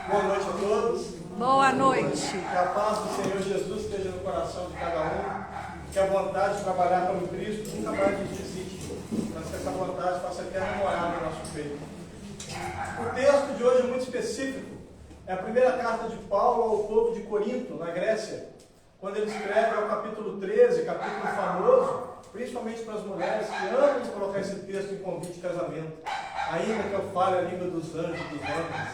Boa noite a todos. Boa noite. Que a paz do Senhor Jesus esteja no coração de cada um. Que a vontade de trabalhar como Cristo nunca mais nos visite, mas que essa vontade faça eterna morada no nosso peito. O texto de hoje é muito específico. É a primeira carta de Paulo ao povo de Corinto, na Grécia. Quando ele escreve ao capítulo 13, capítulo famoso, principalmente para as mulheres que amam colocar esse texto em convite de casamento, ainda que eu fale a língua dos anjos e dos homens.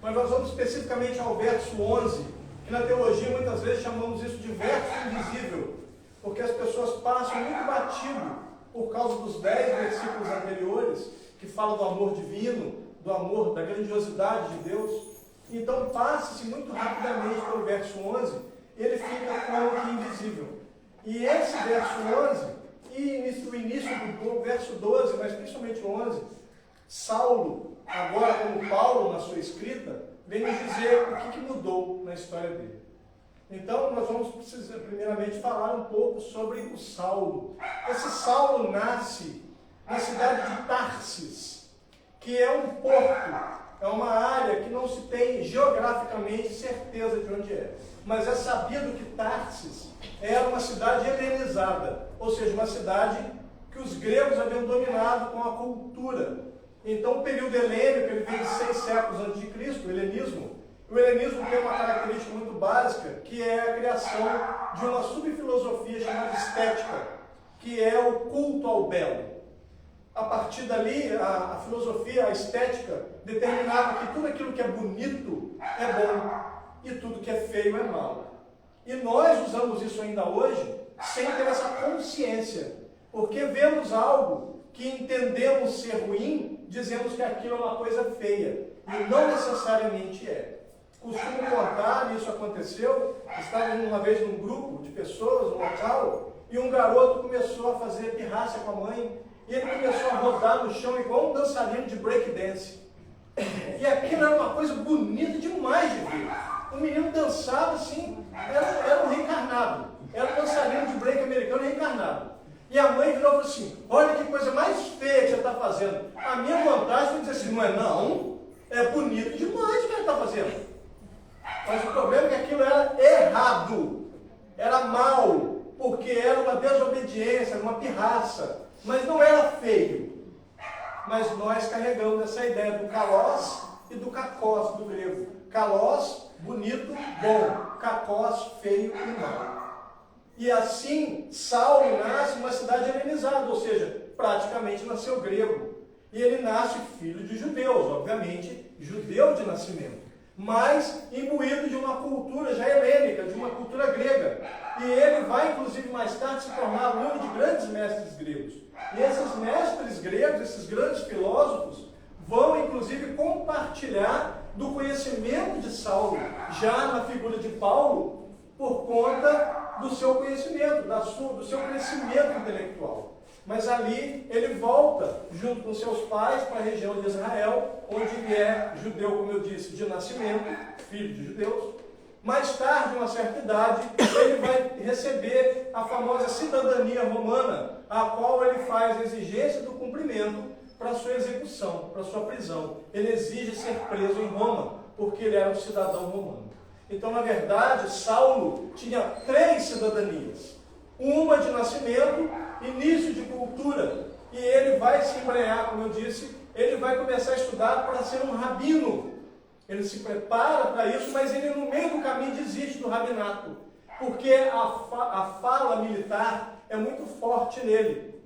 Mas nós vamos especificamente ao verso 11, que na teologia muitas vezes chamamos isso de verso invisível, porque as pessoas passam muito batido por causa dos 10 versículos anteriores, que falam do amor divino, do amor, da grandiosidade de Deus. Então passa-se muito rapidamente pelo verso 11, ele fica como que invisível. E esse verso 11, e o início do verso 12, mas principalmente o 11, Saulo, agora como Paulo na sua escrita, vem nos dizer o que mudou na história dele. Então nós vamos precisar primeiramente falar um pouco sobre o Saulo. Esse Saulo nasce na cidade de Tarsis, que é um porto, é uma área que não se tem geograficamente certeza de onde é. Mas é sabido que Tarsis era uma cidade helenizada, ou seja, uma cidade que os gregos haviam dominado com a cultura. Então, o período helênico, ele vem de 6 séculos antes de Cristo, o helenismo. O helenismo tem uma característica muito básica, que é a criação de uma subfilosofia chamada estética, que é o culto ao belo. A partir dali, a filosofia, a estética, determinava que tudo aquilo que é bonito é bom e tudo que é feio é mal. E nós usamos isso ainda hoje sem ter essa consciência, porque vemos algo que entendemos ser ruim, dizemos que aquilo é uma coisa feia, e não necessariamente é. Costumo contar, e isso aconteceu, estávamos uma vez num grupo de pessoas, no local, e um garoto começou a fazer pirraça com a mãe, e ele começou a rodar no chão igual um dançarino de breakdance. E aquilo era uma coisa bonita demais de ver. O menino dançava assim, era um reencarnado, era um dançarino de break americano reencarnado. E a mãe virou e falou assim: olha que coisa mais feia que você está fazendo. A minha vontade foi dizer assim: não é não? É bonito demais o que ele está fazendo. Mas o problema é que aquilo era errado, era mal, porque era uma desobediência, era uma pirraça, mas não era feio. Mas nós carregamos essa ideia do kalós e do kakós do grego. Kalós, bonito, bom. Kakós, feio e mal. E assim, Saulo nasce numa cidade helenizada, ou seja, praticamente nasceu grego. E ele nasce filho de judeus, obviamente, judeu de nascimento, mas imbuído de uma cultura já helênica, de uma cultura grega. E ele vai, inclusive, mais tarde se tornar aluno de grandes mestres gregos. E esses mestres gregos, esses grandes filósofos, vão, inclusive, compartilhar do conhecimento de Saulo, já na figura de Paulo, por conta do seu conhecimento, do seu crescimento intelectual. Mas ali ele volta, junto com seus pais, para a região de Israel, onde ele é judeu, como eu disse, de nascimento, filho de judeus. Mais tarde, uma certa idade, ele vai receber a famosa cidadania romana, a qual ele faz a exigência do cumprimento para sua execução, para sua prisão. Ele exige ser preso em Roma, porque ele era um cidadão romano. Então, na verdade, Saulo tinha 3 cidadanias. Uma de nascimento, início de cultura, e ele vai se embrenhar, como eu disse, ele vai começar a estudar para ser um rabino. Ele se prepara para isso, mas ele no meio do caminho desiste do rabinato, porque a fala militar é muito forte nele.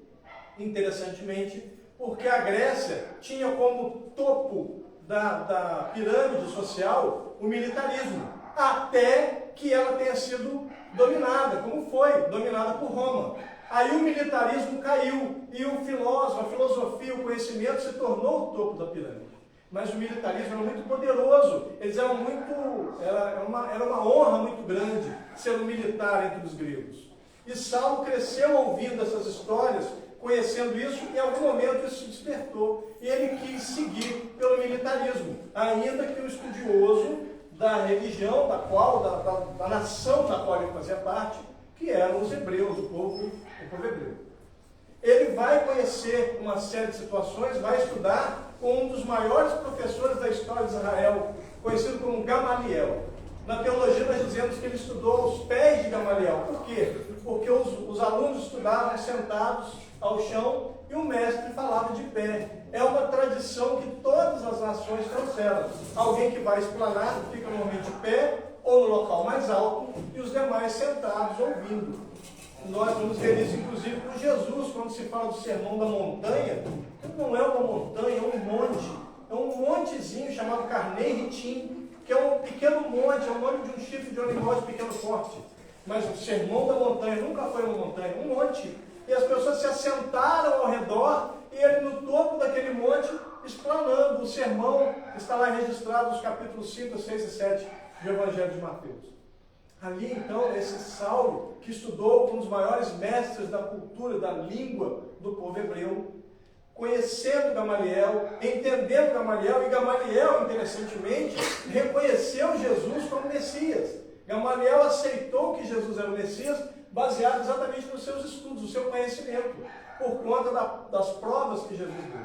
Interessantemente, porque a Grécia tinha como topo da pirâmide social o militarismo, até que ela tenha sido dominada, como foi, dominada por Roma. Aí o militarismo caiu, e o filósofo, a filosofia, o conhecimento se tornou o topo da pirâmide. Mas o militarismo era muito poderoso, eles eram muito, era uma honra muito grande ser um militar entre os gregos. E Saulo cresceu ouvindo essas histórias, conhecendo isso, e em algum momento isso se despertou, e ele quis seguir pelo militarismo, ainda que um estudioso da religião, da nação da qual ele fazia parte, que eram os hebreus, o povo hebreu. Ele vai conhecer uma série de situações, vai estudar com um dos maiores professores da história de Israel, conhecido como Gamaliel. Na teologia nós dizemos que ele estudou aos pés de Gamaliel. Por quê? Porque os alunos estudavam sentados ao chão e o mestre falava de pé. É uma tradição que todas as nações trouxeram. Alguém que vai explanar fica normalmente de pé ou no local mais alto e os demais sentados ouvindo. Nós vamos ver isso inclusive com Jesus, quando se fala do sermão da montanha. Não é uma montanha, é um monte. É um montezinho chamado Carnei-Ritim, que é um pequeno monte, é o nome de um chifre de animal de pequeno porte. Mas o sermão da montanha nunca foi uma montanha, um monte. E as pessoas se assentaram ao redor e ele no topo daquele monte explanando. O sermão está lá registrado nos capítulos 5, 6 e 7 do Evangelho de Mateus. Ali então, esse Saulo, que estudou com um dos maiores mestres da cultura, da língua do povo hebreu, conhecendo Gamaliel, entendendo Gamaliel, e Gamaliel, interessantemente, reconheceu Jesus como Messias. Gamaliel aceitou que Jesus era o Messias, baseado exatamente nos seus estudos, no seu conhecimento, por conta das provas que Jesus deu.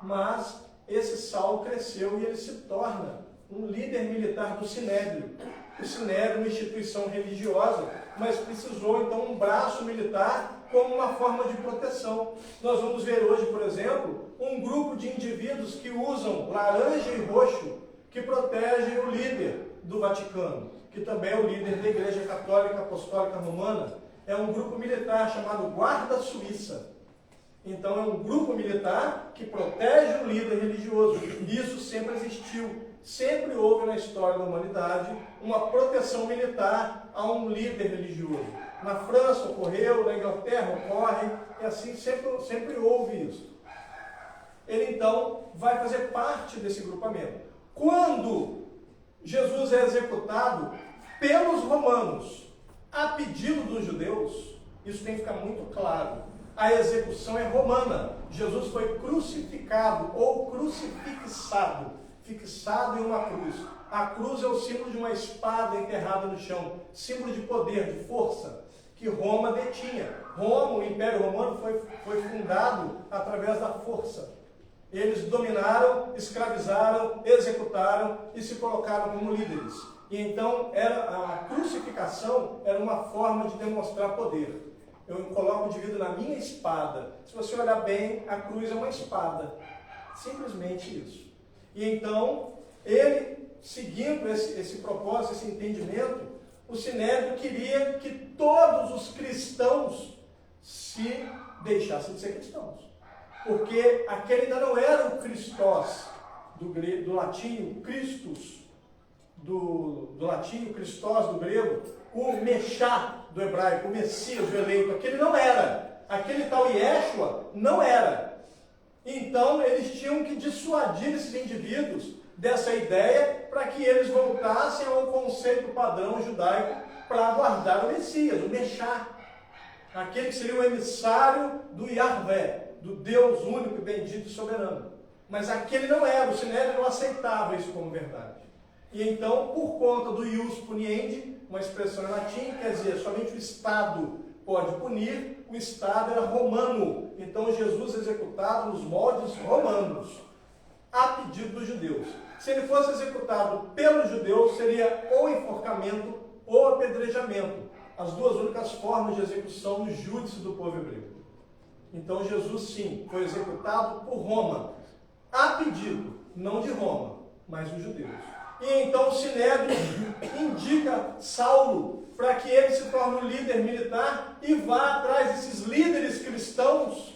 Mas esse Saulo cresceu e ele se torna um líder militar do Sinédrio. O Sinédrio é uma instituição religiosa, mas precisou então um braço militar como uma forma de proteção. Nós vamos ver hoje, por exemplo, um grupo de indivíduos que usam laranja e roxo, que protegem o líder do Vaticano, que também é o líder da Igreja Católica Apostólica Romana. É um grupo militar chamado Guarda Suíça. Então é um grupo militar que protege o líder religioso. Isso sempre existiu. Sempre houve na história da humanidade uma proteção militar a um líder religioso. Na França ocorreu, na Inglaterra ocorre, e assim sempre houve isso. Ele então vai fazer parte desse grupamento. Quando Jesus é executado pelos romanos, a pedido dos judeus, isso tem que ficar muito claro. A execução é romana. Jesus foi crucificado ou crucifixado, fixado em uma cruz. A cruz é o símbolo de uma espada enterrada no chão, símbolo de poder, de força, que Roma detinha. Roma, o Império Romano, foi fundado através da força. Eles dominaram, escravizaram, executaram e se colocaram como líderes. E então a crucificação era uma forma de demonstrar poder. Eu coloco o indivíduo na minha espada. Se você olhar bem, a cruz é uma espada. Simplesmente isso. E então, ele, seguindo esse propósito, esse entendimento, o Sinédrio queria que todos os cristãos se deixassem de ser cristãos. Porque aquele ainda não era o Christos, do latim, Christus, do latim, Christos, do grego, o Meshá, do hebraico, o Messias, o eleito. Aquele não era. Aquele tal Yeshua não era. Então, eles tinham que dissuadir esses indivíduos dessa ideia para que eles voltassem ao conceito padrão judaico para aguardar o Messias, o Meshá. Aquele que seria o emissário do Yahvé, do Deus único, bendito e soberano. Mas aquele não era, o Sinédrio não aceitava isso como verdade. E então, por conta do ius puniendi, uma expressão em latim, quer dizer, somente o Estado pode punir, o Estado era romano. Então, Jesus executado nos moldes romanos, a pedido dos judeus. Se ele fosse executado pelos judeus, seria ou enforcamento ou apedrejamento. As duas únicas formas de execução no júdice do povo hebreu. Então, Jesus, sim, foi executado por Roma, a pedido, não de Roma, mas dos judeus. E então o Sinédrio indica Saulo para que ele se torne um líder militar e vá atrás desses líderes cristãos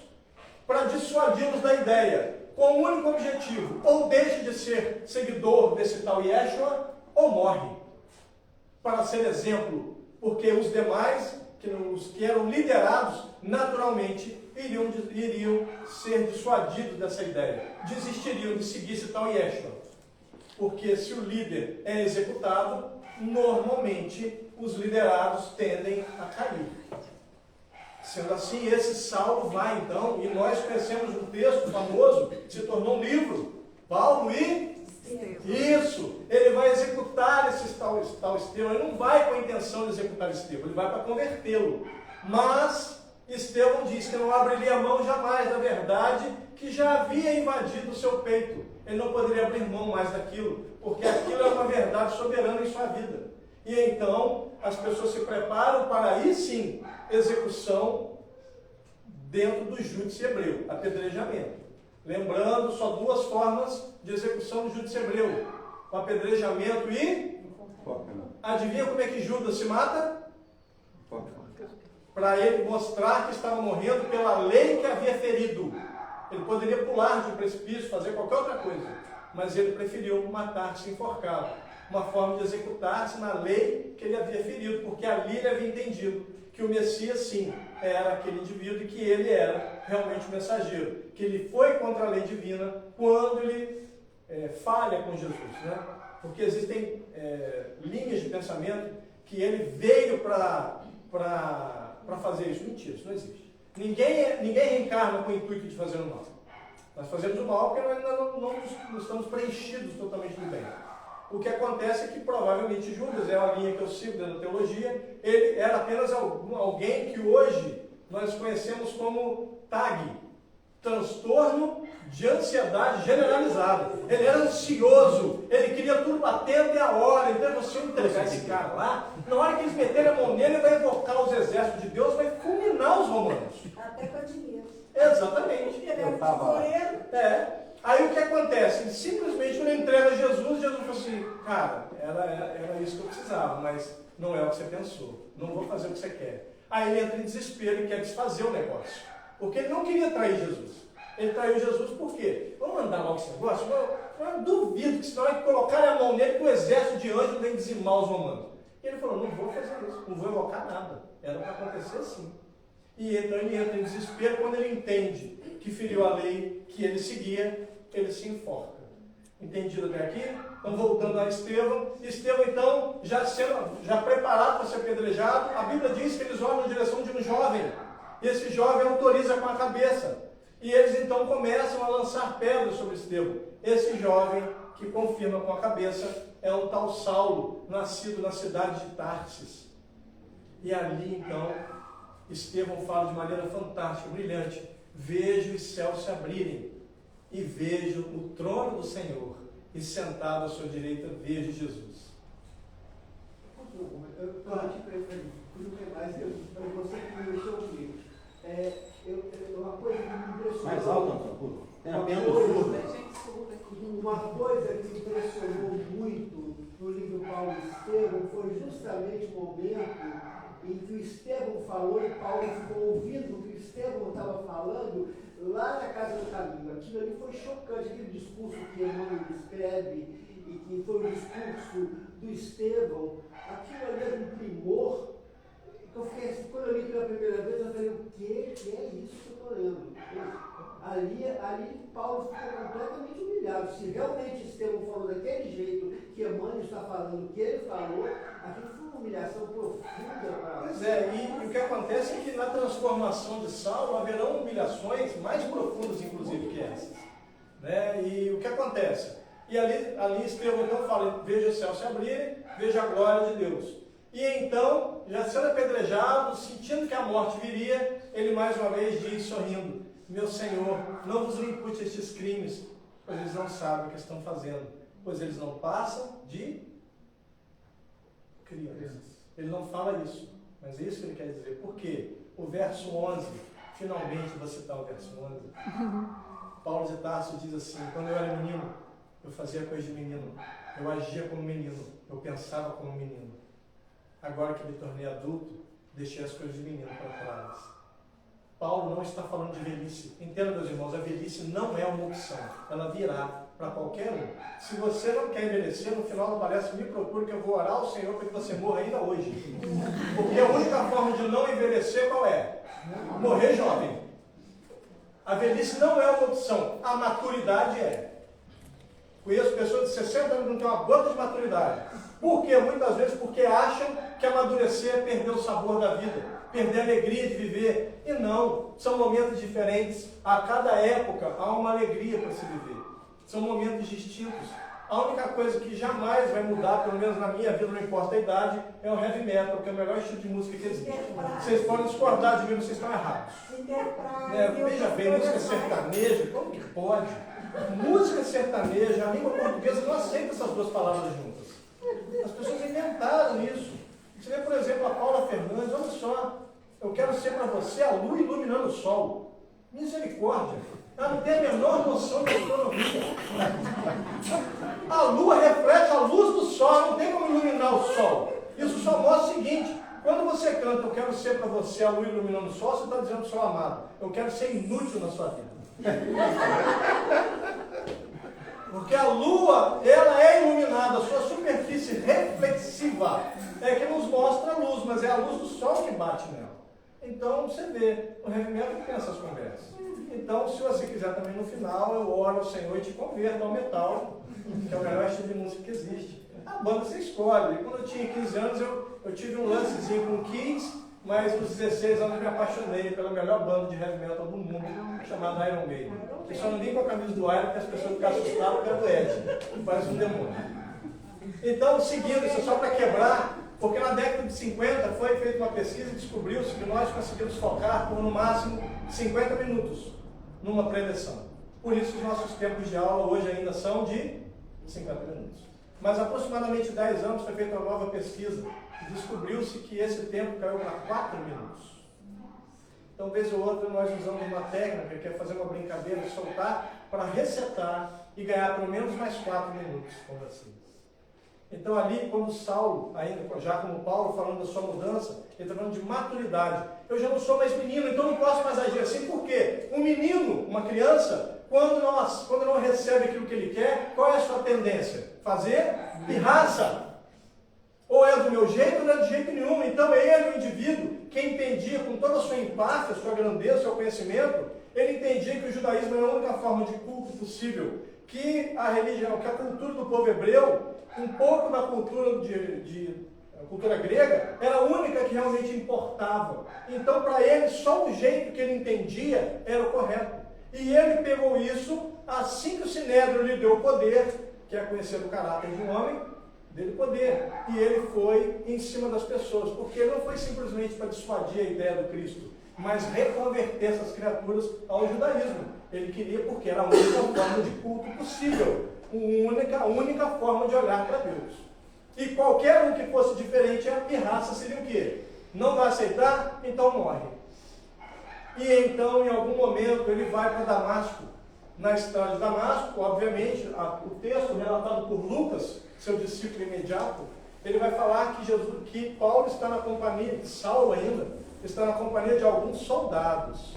para dissuadi-los da ideia, com um único objetivo: ou deixe de ser seguidor desse tal Yeshua, ou morre, para ser exemplo, porque os demais, os que eram liderados, naturalmente iriam ser dissuadidos dessa ideia, desistiriam de seguir esse tal Yeshua. Porque se o líder é executado, normalmente os liderados tendem a cair. Sendo assim, esse Saulo vai então, e nós conhecemos um texto famoso, que se tornou um livro, Paulo e isso, ele vai executar esse tal Estevão. Ele não vai com a intenção de executar Estevão, ele vai para convertê-lo. Mas Estevão diz que não abriria a mão jamais da verdade que já havia invadido o seu peito. Ele não poderia abrir mão mais daquilo, porque aquilo era uma verdade soberana em sua vida. E então as pessoas se preparam para aí sim, execução dentro do júdice hebreu, apedrejamento. Lembrando, só duas formas de execução do júdice hebreu: o apedrejamento e... Adivinha como é que Judas se mata? Para ele mostrar que estava morrendo pela lei que havia ferido. Ele poderia pular de um precipício, fazer qualquer outra coisa, mas ele preferiu matar-se enforcado. Uma forma de executar-se na lei que ele havia ferido, porque ali ele havia entendido que o Messias, sim, era aquele indivíduo e que ele era realmente o mensageiro, que ele foi contra a lei divina quando ele falha com Jesus, né? Porque existem linhas de pensamento que ele veio para fazer isso. Mentira, isso não existe. Ninguém reencarna com o intuito de fazer o mal. Nós fazemos o mal porque nós ainda não estamos preenchidos totalmente do bem. O que acontece é que provavelmente Judas, é a linha que eu sigo dentro da teologia, ele era apenas alguém que hoje nós conhecemos como TAG, transtorno de ansiedade generalizada. Ele era ansioso, ele queria tudo batendo e a hora. Então, você entregar esse cara lá, na hora que eles meterem a mão nele, ele vai invocar os exércitos de Deus, vai fulminar os romanos. Até com dinheiro. Exatamente. Ele era tesoureiro. Aí o que acontece? Ele simplesmente, quando ele entrega a Jesus, Jesus falou assim: cara, era isso que eu precisava, mas não é o que você pensou. Não vou fazer o que você quer. Aí ele entra em desespero e quer desfazer o negócio. Porque ele não queria trair Jesus. Ele traiu Jesus por quê? Vamos mandar logo esse negócio? Eu duvido que senão vai colocar a mão nele que o exército de anjos vem dizimar os romanos. E ele falou: não vou fazer isso, não vou invocar nada. Era para acontecer assim. E então ele entra em desespero quando ele entende que feriu a lei que ele seguia, ele se enforca. Entendido até aqui? Então, voltando a Estevão. Estevão, então, já preparado para ser apedrejado, a Bíblia diz que eles olham na direção de um jovem. E esse jovem autoriza com a cabeça. E eles, então, começam a lançar pedras sobre Estevão. Esse jovem, que confirma com a cabeça, é um tal Saulo, nascido na cidade de Tarsis. E ali, então, Estevão fala de maneira fantástica, brilhante: vejo os céus se abrirem e vejo o trono do Senhor, e sentado à sua direita vejo Jesus. Eu estou aqui para mais para você que mexeu comigo. Uma coisa que me impressionou. Mais alto, Antônio. Tem apenas uma coisa que me impressionou muito no livro Paulo e Estevão foi justamente o momento em que o Estevão falou e Paulo ficou ouvindo o que o Estevão estava falando lá na casa do caminho. Aquilo ali foi chocante, aquele discurso que Emmanuel escreve e que foi o discurso do Estevão. Aquilo ali era um primor. Eu fiquei assim, quando eu li pela primeira vez, eu falei: o que é isso que eu estou lendo? Ali Paulo ficou completamente humilhado. Se realmente Estevão falou daquele jeito que Emmanuel está falando, que ele falou, aquilo foi uma humilhação profunda. Pois é, e o que acontece é que na transformação de Saulo haverão humilhações mais profundas, inclusive, que essas. Né? E o que acontece? E ali Estevão então fala: veja o céu se abrirem, veja a glória de Deus. E então, já sendo apedrejado, sentindo que a morte viria, ele mais uma vez diz, sorrindo: meu Senhor, não vos impute estes crimes, pois eles não sabem o que estão fazendo, pois eles não passam de crianças. Ele não fala isso, mas é isso que ele quer dizer. Por quê? O verso 11, finalmente vou citar o verso 11. Paulo de Tarso diz assim: quando eu era menino, eu fazia coisa de menino, eu agia como menino, eu pensava como menino. Agora que me tornei adulto, deixei as coisas de menino para trás. Paulo não está falando de velhice. Entenda, meus irmãos, a velhice não é uma opção. Ela virá para qualquer um. Se você não quer envelhecer, no final da palestra me procure que eu vou orar ao Senhor para que você morra ainda hoje. Porque a única forma de não envelhecer qual é? Morrer jovem. A velhice não é uma opção. A maturidade é. Conheço pessoas de 60 anos que não têm uma gota de maturidade. Por quê? Muitas vezes porque acham que amadurecer é perder o sabor da vida, perder a alegria de viver. E não, são momentos diferentes. A cada época há uma alegria para se viver. São momentos distintos. A única coisa que jamais vai mudar, pelo menos na minha vida, não importa a idade, é o heavy metal, que é o melhor estilo de música que existe. Vocês podem discordar de mim, vocês estão errados. Veja bem, música sertaneja, como que pode? Música sertaneja, a língua portuguesa não aceita essas duas palavras juntas. As pessoas inventaram isso. Você vê, por exemplo, a Paula Fernandes, olha só, eu quero ser para você a lua iluminando o sol. Misericórdia. Ela não tem a menor noção de astronomia. A lua reflete a luz do sol, não tem como iluminar o sol. Isso só mostra o seguinte: quando você canta, eu quero ser para você a lua iluminando o sol, você está dizendo para o seu amado, eu quero ser inútil na sua vida. Porque a lua, ela é iluminada, a sua superfície reflexiva é que nos mostra a luz, mas é a luz do sol que bate nela. Então, você vê, o heavy metal tem essas conversas. Então, se você quiser também no final, eu oro ao Senhor e te converto ao metal, que é o melhor estilo de música que existe. A banda você escolhe. Quando eu tinha 15 anos, eu tive um lancezinho com Kiss, mas aos 16 anos eu me apaixonei pela melhor banda de heavy metal do mundo, chamada Iron Maiden. Eu só não vim com a camisa do Iron, porque as pessoas ficam assustadas porque é do Ed. Parece um demônio. Então, seguindo, isso é só para quebrar, porque na década de 50 foi feita uma pesquisa e descobriu-se que nós conseguimos focar por no máximo 50 minutos numa preleção. Por isso os nossos tempos de aula hoje ainda são de 50 minutos. Mas aproximadamente 10 anos foi feita uma nova pesquisa e descobriu-se que esse tempo caiu para 4 minutos. Então, vez ou outra, nós usamos uma técnica que é fazer uma brincadeira, soltar para resetar e ganhar pelo menos mais 4 minutos com vocês. Então, ali, quando Saulo, ainda já como Paulo, falando da sua mudança, ele está falando de maturidade. Eu já não sou mais menino, então não posso mais agir assim. Por quê? Um menino, uma criança, quando não recebe aquilo que ele quer, qual é a sua tendência? Fazer pirraça. Ou é do meu jeito, ou não é de jeito nenhum. Então, ele, o indivíduo, que entendia com toda a sua empáfia, sua grandeza, seu conhecimento, ele entendia que o judaísmo era a única forma de culto possível, que a religião, que a cultura do povo hebreu, um pouco da cultura a cultura grega, era a única que realmente importava. Então, para ele, só o jeito que ele entendia era o correto. E ele pegou isso, assim que o Sinédrio lhe deu o poder, que é conhecer o caráter de um homem, dele poder. E ele foi em cima das pessoas, porque não foi simplesmente para dissuadir a ideia do Cristo, mas reconverter essas criaturas ao judaísmo. Ele queria, porque era a única forma de culto possível, a única forma de olhar para Deus. E qualquer um que fosse diferente, a pirraça seria o quê? Não vai aceitar? Então morre. E então, em algum momento, ele vai para Damasco. Na estrada de Damasco, obviamente, o texto relatado por Lucas, seu discípulo imediato, ele vai falar que Paulo está na companhia, Saulo ainda, está na companhia de alguns soldados.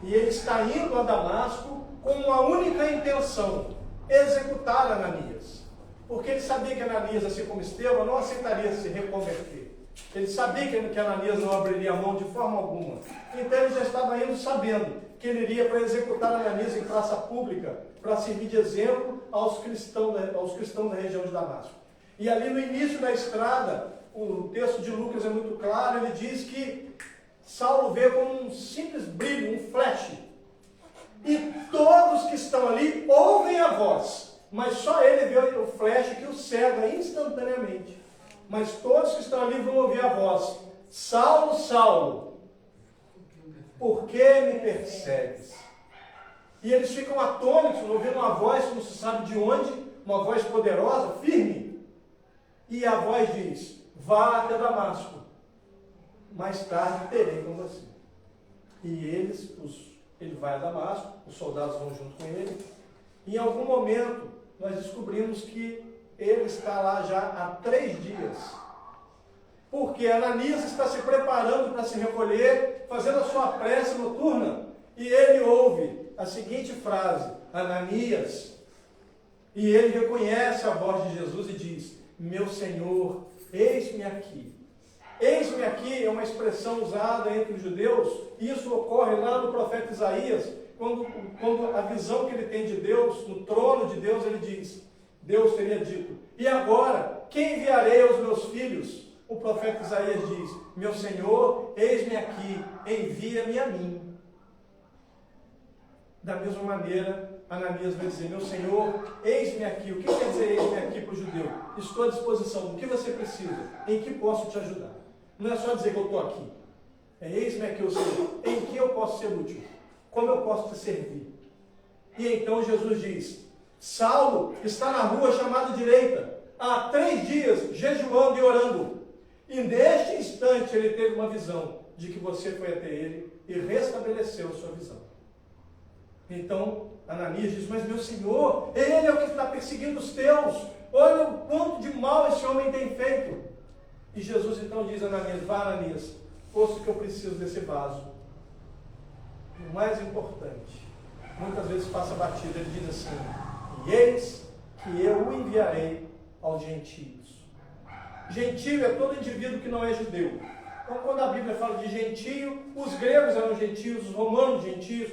E ele está indo a Damasco com uma única intenção: executar Ananias. Porque ele sabia que Ananias, assim como Estevão, não aceitaria se reconverter. Ele sabia que Ananias não abriria a mão de forma alguma. Então ele já estava indo sabendo que ele iria para executar Ananias em praça pública, para servir de exemplo aos cristãos da região de Damasco. E ali no início da estrada, o texto de Lucas é muito claro, ele diz que Saulo vê como um simples brilho, um flash. E todos que estão ali ouvem a voz, mas só ele vê o flash que o cega instantaneamente. Mas todos que estão ali vão ouvir a voz: Saulo, Saulo, por que me persegues? E eles ficam atônitos, ouvindo uma voz, não se sabe de onde, uma voz poderosa, firme. E a voz diz: vá até Damasco, mais tarde terei com você. E ele vai a Damasco, os soldados vão junto com ele. E em algum momento, nós descobrimos que ele está lá já há 3 dias. Porque Ananias está se preparando para se recolher, fazendo a sua prece noturna. E ele ouve a seguinte frase: Ananias. E ele reconhece a voz de Jesus e diz: meu Senhor, eis-me aqui. Eis-me aqui é uma expressão usada entre os judeus, e isso ocorre lá no profeta Isaías, quando a visão que ele tem de Deus, no trono de Deus, ele diz, Deus teria dito: e agora, quem enviarei aos meus filhos? O profeta Isaías diz: meu Senhor, eis-me aqui, envia-me a mim. Da mesma maneira, Ananias vai dizer: meu Senhor, eis-me aqui. O que quer dizer eis-me aqui para o judeu? Estou à disposição. O que você precisa? Em que posso te ajudar? Não é só dizer que eu estou aqui. É eis-me aqui, o Senhor. Em que eu posso ser útil? Como eu posso te servir? E então Jesus diz: Saulo está na rua chamada direita. há 3 dias jejuando e orando. E neste instante ele teve uma visão de que você foi até ele e restabeleceu sua visão. Então Ananias diz, mas meu Senhor, ele é o que está perseguindo os teus. Olha o quanto de mal esse homem tem feito. E Jesus então diz a Ananias, vá Ananias, ouça que eu preciso desse vaso. O mais importante, muitas vezes passa batido, ele diz assim, e eis que eu o enviarei aos gentios. Gentio é todo indivíduo que não é judeu. Então quando a Bíblia fala de gentio, os gregos eram gentios, os romanos gentios,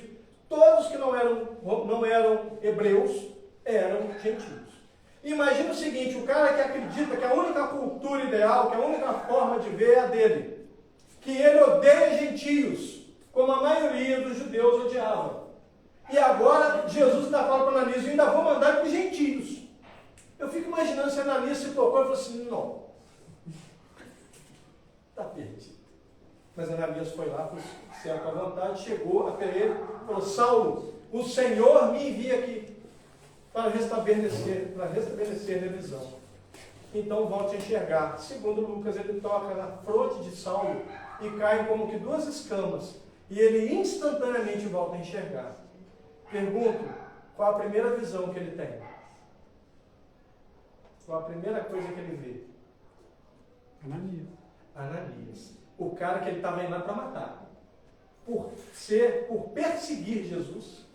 todos que não eram hebreus eram gentios. Imagina o seguinte, o cara que acredita que a única cultura ideal, que a única forma de ver é a dele, que ele odeia gentios, como a maioria dos judeus odiava. E agora Jesus está falando para Ananias, eu ainda vou mandar para os gentios. Eu fico imaginando se Ananias se tocou e falou assim, não, está perdido. Mas Ananias foi lá, certo à vontade, chegou até ele, falou, Saulo, o Senhor me envia aqui para restabelecer a visão. Então volte a enxergar. Segundo Lucas, ele toca na fronte de Saulo e cai como que 2 escamas. E ele instantaneamente volta a enxergar. Pergunto, qual a primeira visão que ele tem? Qual a primeira coisa que ele vê? Ananias. O cara que ele estava indo lá para matar. Por perseguir Jesus.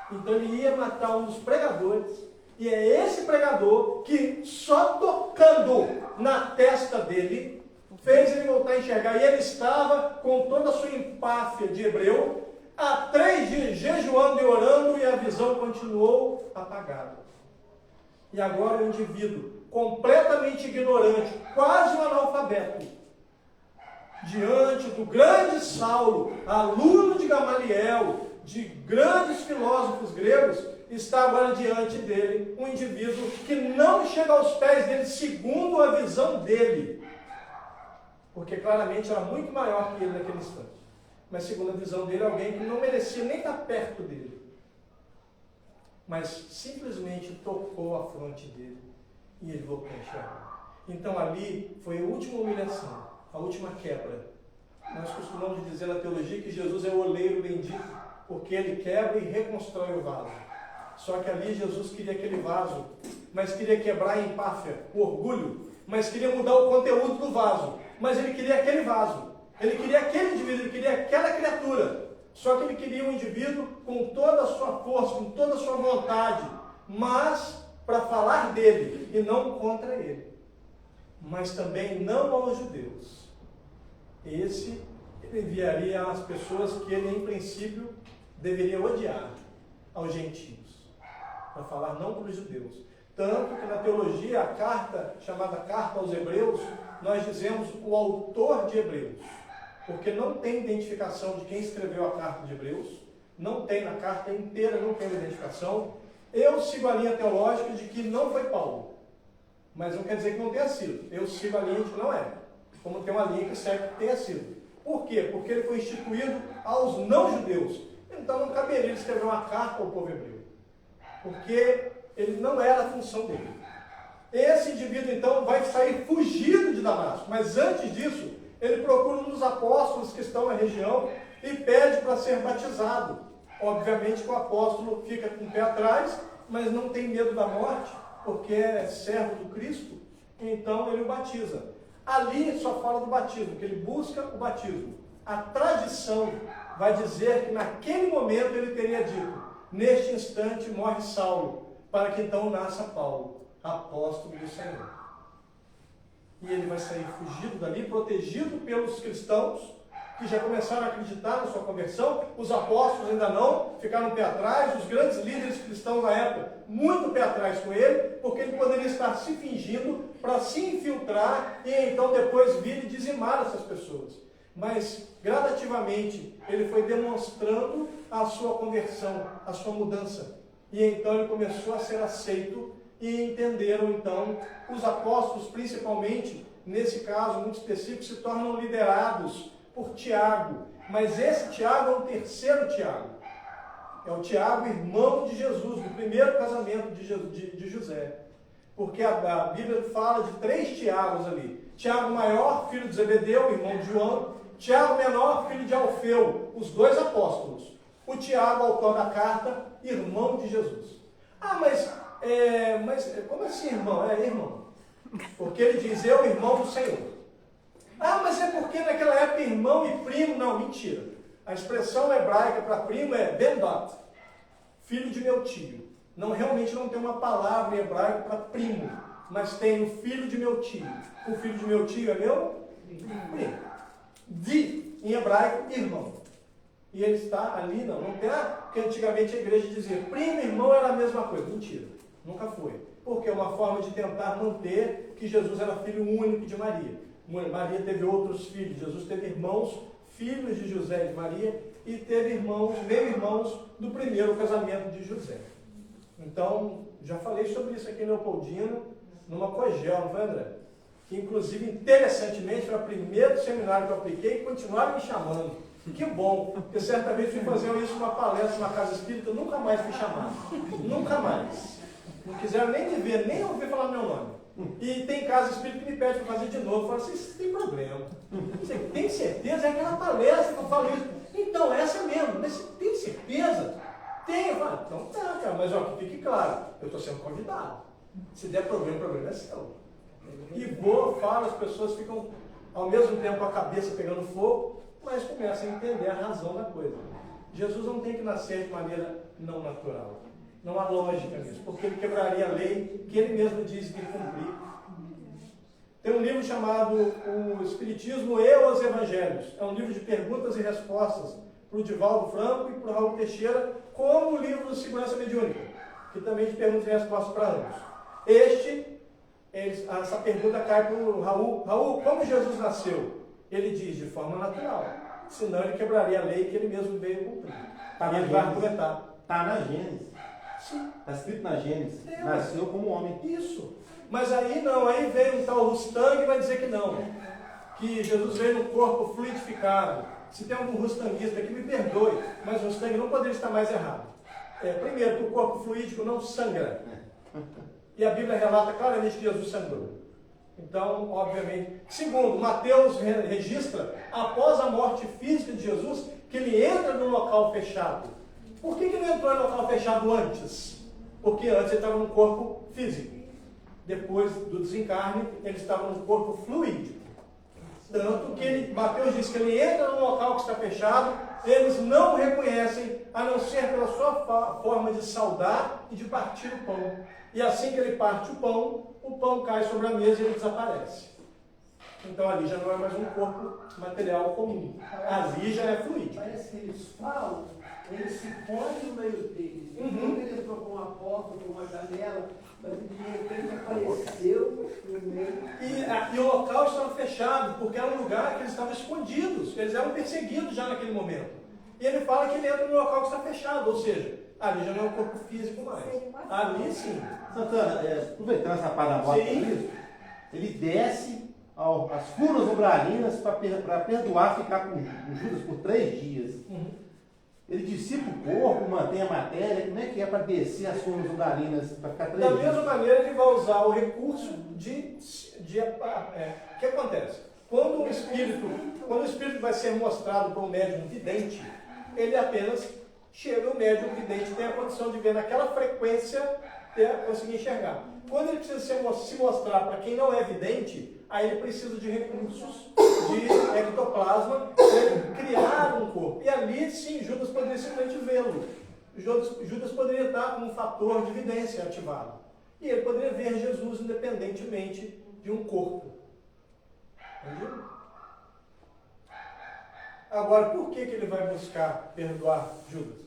Então ele ia matar um dos pregadores. E é esse pregador que só tocando na testa dele fez ele voltar a enxergar. E ele estava com toda a sua empáfia de hebreu há 3 dias jejuando e orando e a visão continuou apagada. E agora o indivíduo completamente ignorante, quase um analfabeto, diante do grande Saulo, aluno de Gamaliel, de grandes filósofos gregos, está agora diante dele um indivíduo que não chega aos pés dele segundo a visão dele, porque claramente era muito maior que ele naquele instante, mas segundo a visão dele, alguém que não merecia nem estar perto dele, mas simplesmente tocou a fronte dele e ele voltou a enxergar. Então ali foi a última humilhação, a última quebra. Nós costumamos dizer na teologia que Jesus é o oleiro bendito, porque ele quebra e reconstrói o vaso. Só que ali Jesus queria aquele vaso, mas queria quebrar a empáfia, o orgulho, mas queria mudar o conteúdo do vaso, mas ele queria aquele vaso, ele queria aquele indivíduo, ele queria aquela criatura. Só que ele queria um indivíduo com toda a sua força, com toda a sua vontade, mas para falar dele e não contra ele. Mas também não aos judeus. Esse ele enviaria às pessoas que ele, em princípio, deveria odiar, aos gentios, para falar não para os judeus. Tanto que na teologia, a carta, chamada Carta aos Hebreus, nós dizemos o autor de Hebreus, porque não tem identificação de quem escreveu a carta de Hebreus, não tem na carta inteira, não tem identificação. Eu sigo a linha teológica de que não foi Paulo, mas não quer dizer que não tenha sido. Eu sigo a linha de que não é, como tem uma linha que segue que tenha sido. Por quê? Porque ele foi instituído aos não-judeus. Então não caberia ele escrever uma carta ao povo hebreu, porque ele não era a função dele. Esse indivíduo então vai sair fugido de Damasco, mas antes disso, ele procura um dos apóstolos que estão na região e pede para ser batizado. Obviamente que o apóstolo fica com o pé atrás, mas não tem medo da morte, porque é servo do Cristo, então ele o batiza. Ali só fala do batismo, que ele busca o batismo. A tradição vai dizer que naquele momento ele teria dito, neste instante morre Saulo, para que então nasça Paulo, apóstolo do Senhor. E ele vai sair fugido dali, protegido pelos cristãos, que já começaram a acreditar na sua conversão. Os apóstolos ainda não, ficaram pé atrás, os grandes líderes cristãos na época, muito pé atrás com ele, porque ele poderia estar se fingindo para se infiltrar e então depois vir e dizimar essas pessoas. Mas, gradativamente, ele foi demonstrando a sua conversão, a sua mudança. E então ele começou a ser aceito e entenderam, então, os apóstolos, principalmente, nesse caso muito específico, se tornam liderados por Tiago. Mas esse Tiago é o terceiro Tiago. É o Tiago, irmão de Jesus, do primeiro casamento de José. porque a Bíblia fala de 3 Tiagos ali. Tiago maior, filho de Zebedeu, irmão de João. Tiago menor, filho de Alfeu, os 2 apóstolos. O Tiago, autor da carta, irmão de Jesus. Ah, mas como assim, irmão? É irmão. Porque ele diz, eu, irmão do Senhor. Ah, mas é porque naquela época irmão e primo, não, mentira. A expressão hebraica para primo é ben-dot, filho de meu tio. Não, realmente não tem uma palavra em hebraico para primo, mas tem o filho de meu tio. O filho de meu tio é meu primo. Em hebraico, irmão. E ele está ali, não tem, porque antigamente a igreja dizia, primo e irmão era a mesma coisa. Mentira, nunca foi. Porque é uma forma de tentar manter que Jesus era filho único de Maria. Maria teve outros filhos, Jesus teve irmãos, filhos de José e de Maria, e teve irmãos, meio-irmãos do primeiro casamento de José. Então, já falei sobre isso aqui em Leopoldina, numa Cogel, não foi, André? Que, inclusive, interessantemente, foi o primeiro seminário que eu apliquei e continuaram me chamando. Que bom, porque certa vez fui fazer isso numa palestra na Casa Espírita, nunca mais fui chamado. Nunca mais. Não quiseram nem me ver, nem ouvir falar meu nome. E tem Casa Espírita que me pede para fazer de novo. Eu falo assim, isso tem problema. Você tem certeza? É aquela palestra que eu falo isso. Então, essa mesmo. Mas você tem certeza? Tenho. Eu falo, então tá, cara. Mas ó, que fique claro, eu estou sendo convidado. Se der problema, o problema é seu. E falo, as pessoas ficam ao mesmo tempo com a cabeça pegando fogo, mas começam a entender a razão da coisa. Jesus não tem que nascer de maneira não natural. Não há lógica nisso, porque ele quebraria a lei que ele mesmo diz que cumprir. Tem um livro chamado O Espiritismo e os Evangelhos. É um livro de perguntas e respostas para o Divaldo Franco e para o Raul Teixeira, como o livro Segurança Mediúnica, que também de perguntas e respostas para ambos. Essa pergunta cai para o Raul. Raul, como Jesus nasceu? Ele diz, de forma natural. Senão ele quebraria a lei que ele mesmo veio cumprir. Ele vai argumentar. Está na Gênesis. Sim. Está escrito na Gênesis. Nasceu como homem. Isso. Mas aí não, aí veio um tal Rustang e vai dizer que não. Que Jesus veio no corpo fluidificado. Se tem algum rustanguista aqui, me perdoe, mas o Rustang não poderia estar mais errado. Primeiro, que o corpo fluídico não sangra. E a Bíblia relata claramente que Jesus sangrou. Então, obviamente. Segundo, Mateus registra, após a morte física de Jesus, que ele entra num local fechado. Por que ele não entrou em local fechado antes? Porque antes ele estava no corpo físico. Depois do desencarne, ele estava no corpo fluídico. Tanto que Mateus diz que ele entra num local que está fechado, eles não o reconhecem, a não ser pela sua forma de saudar e de partir o pão. E assim que ele parte o pão cai sobre a mesa e ele desaparece. Então ali já não é mais um corpo material comum. Ali já é fluídico. Parece que eles falam, eles se põem no meio deles. Então ele entrou por uma porta, por uma janela, mas de repente apareceu no meio. E o local estava fechado, porque era um lugar que eles estavam escondidos. Eles eram perseguidos já naquele momento. E ele fala que ele entra no local que está fechado, ou seja, ali já não é um corpo físico mais. Ali sim. Santana, aproveitando essa parte da morte, ele desce as furnas umbralinas para perdoar, ficar com Judas por 3 dias. Ele dissipa o corpo, mantém a matéria. Como é que é para descer as furnas umbralinas para ficar 3 dias? Da mesma maneira, ele vai usar o recurso o que acontece? Quando o espírito vai ser mostrado para um médium vidente, ele apenas chega, o médium vidente tem a condição de ver naquela frequência e conseguir enxergar. Quando ele precisa se mostrar para quem não é vidente, aí ele precisa de recursos de ectoplasma para criar um corpo. E ali, sim, Judas poderia simplesmente vê-lo. Judas poderia estar com um fator de evidência ativado. E ele poderia ver Jesus independentemente de um corpo. Entendido? Agora, por que ele vai buscar perdoar Judas?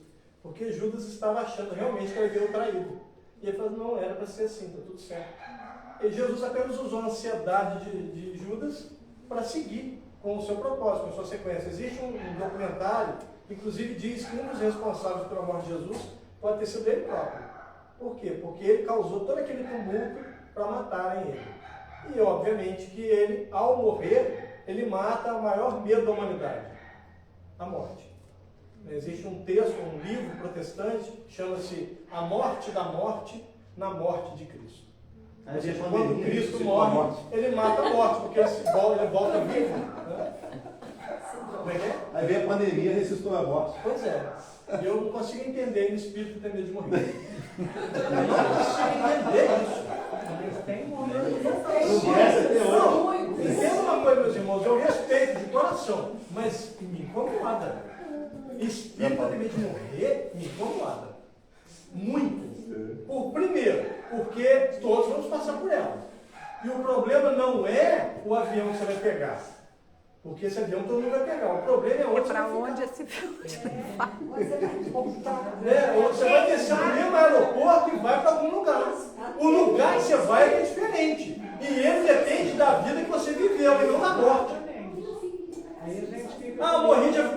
Porque Judas estava achando realmente que ele veio traído. E ele falou, não, era para ser assim, está tudo certo. E Jesus apenas usou a ansiedade de Judas para seguir com o seu propósito, com a sua sequência. Existe um documentário, que inclusive diz que um dos responsáveis pela morte de Jesus pode ter sido ele próprio. Por quê? Porque ele causou todo aquele tumulto para matarem ele. E obviamente que ele, ao morrer, ele mata o maior medo da humanidade, a morte. Existe um texto, um livro protestante, que chama-se A Morte da Morte na Morte de Cristo. Aí vem a Quando pandemia, Cristo ressuscitou a morre, morte. ele mata a morte, porque ele volta vivo. Né? Como é que é? Aí vem a pandemia, ressuscitou a morte. Pois é. E eu não consigo entender o espírito ter medo de morrer. Eu não consigo entender isso. Entenda uma coisa, meus irmãos, eu respeito de coração, mas me incomoda. Espírito ter medo de morrer me incomoda. Muito. Primeiro, porque todos vamos passar por ela. E o problema não é o avião que você vai pegar. Porque esse avião todo mundo vai pegar. O problema é onde você vai onde ficar. esse filme te levar? Ou você vai descer no mesmo aeroporto e vai para algum lugar. O lugar que você vai é diferente. E ele depende da vida que você viveu, e não da morte.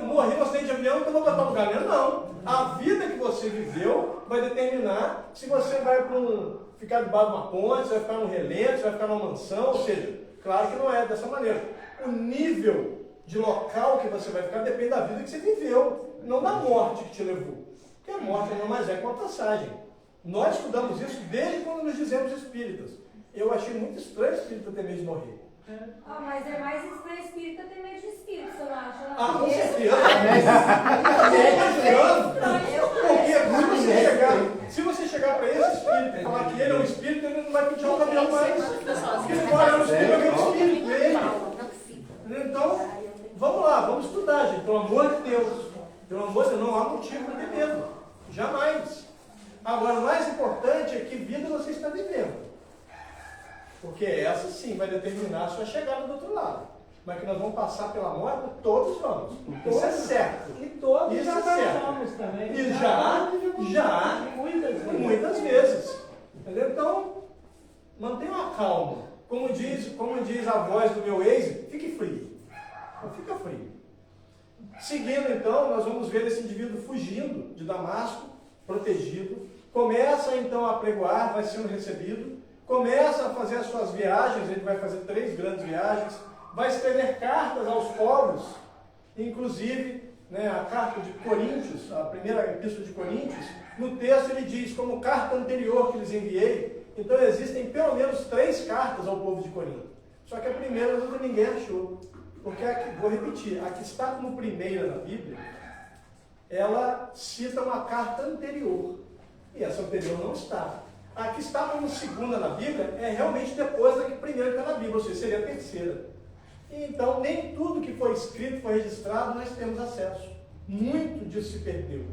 Morri no acidente de avião, então vou botar um lugar. Não. A vida que você viveu vai determinar se você vai ficar debaixo de uma ponte, se vai ficar num relento, se vai ficar numa mansão. Ou seja, claro que não é dessa maneira. O nível de local que você vai ficar depende da vida que você viveu, não da morte que te levou. Porque a morte não mais é que uma passagem. Nós estudamos isso desde quando nos dizemos espíritas. Eu achei muito estranho o espírita ter medo de morrer. Mas é mais estranho espírita ter medo de espírito, você não acha? Com certeza. Porque se você chegar para esse espírito e falar que ele é um espírito, ele não vai pedir um caminhão mais. Porque ele vai olhar no espírito e ver o espírito dele. Então, vamos lá, vamos estudar, gente. Pelo amor de Deus. Pelo amor de Deus, não há motivo para ter medo. Jamais. Agora, o mais importante é que vida você está vivendo. Porque essa sim vai determinar a sua chegada do outro lado. Mas que nós vamos passar pela morte, todos vamos. Isso é certo. E todos Isso já é certo. passamos também. E já, muitas vezes. Entendeu? Então, mantenha uma calma. Como diz a voz do meu ex, fique frio. Fica frio. Seguindo então, nós vamos ver esse indivíduo fugindo de Damasco, protegido. Começa então a pregoar, vai sendo recebido. Começa a fazer as suas viagens, ele vai fazer 3 grandes viagens. Vai escrever cartas aos povos, inclusive a carta de Coríntios, a primeira epístola de Coríntios. No texto ele diz, como carta anterior que lhes enviei. Então existem pelo menos 3 cartas ao povo de Corinto. Só que a primeira nunca ninguém achou. Porque, vou repetir, a que está como primeira na Bíblia, ela cita uma carta anterior. E essa anterior não está. A que está como segunda na Bíblia é realmente depois da que primeira está na Bíblia, ou seja, seria a terceira. E, então, nem tudo que foi escrito, foi registrado, nós temos acesso. Muito disso se perdeu.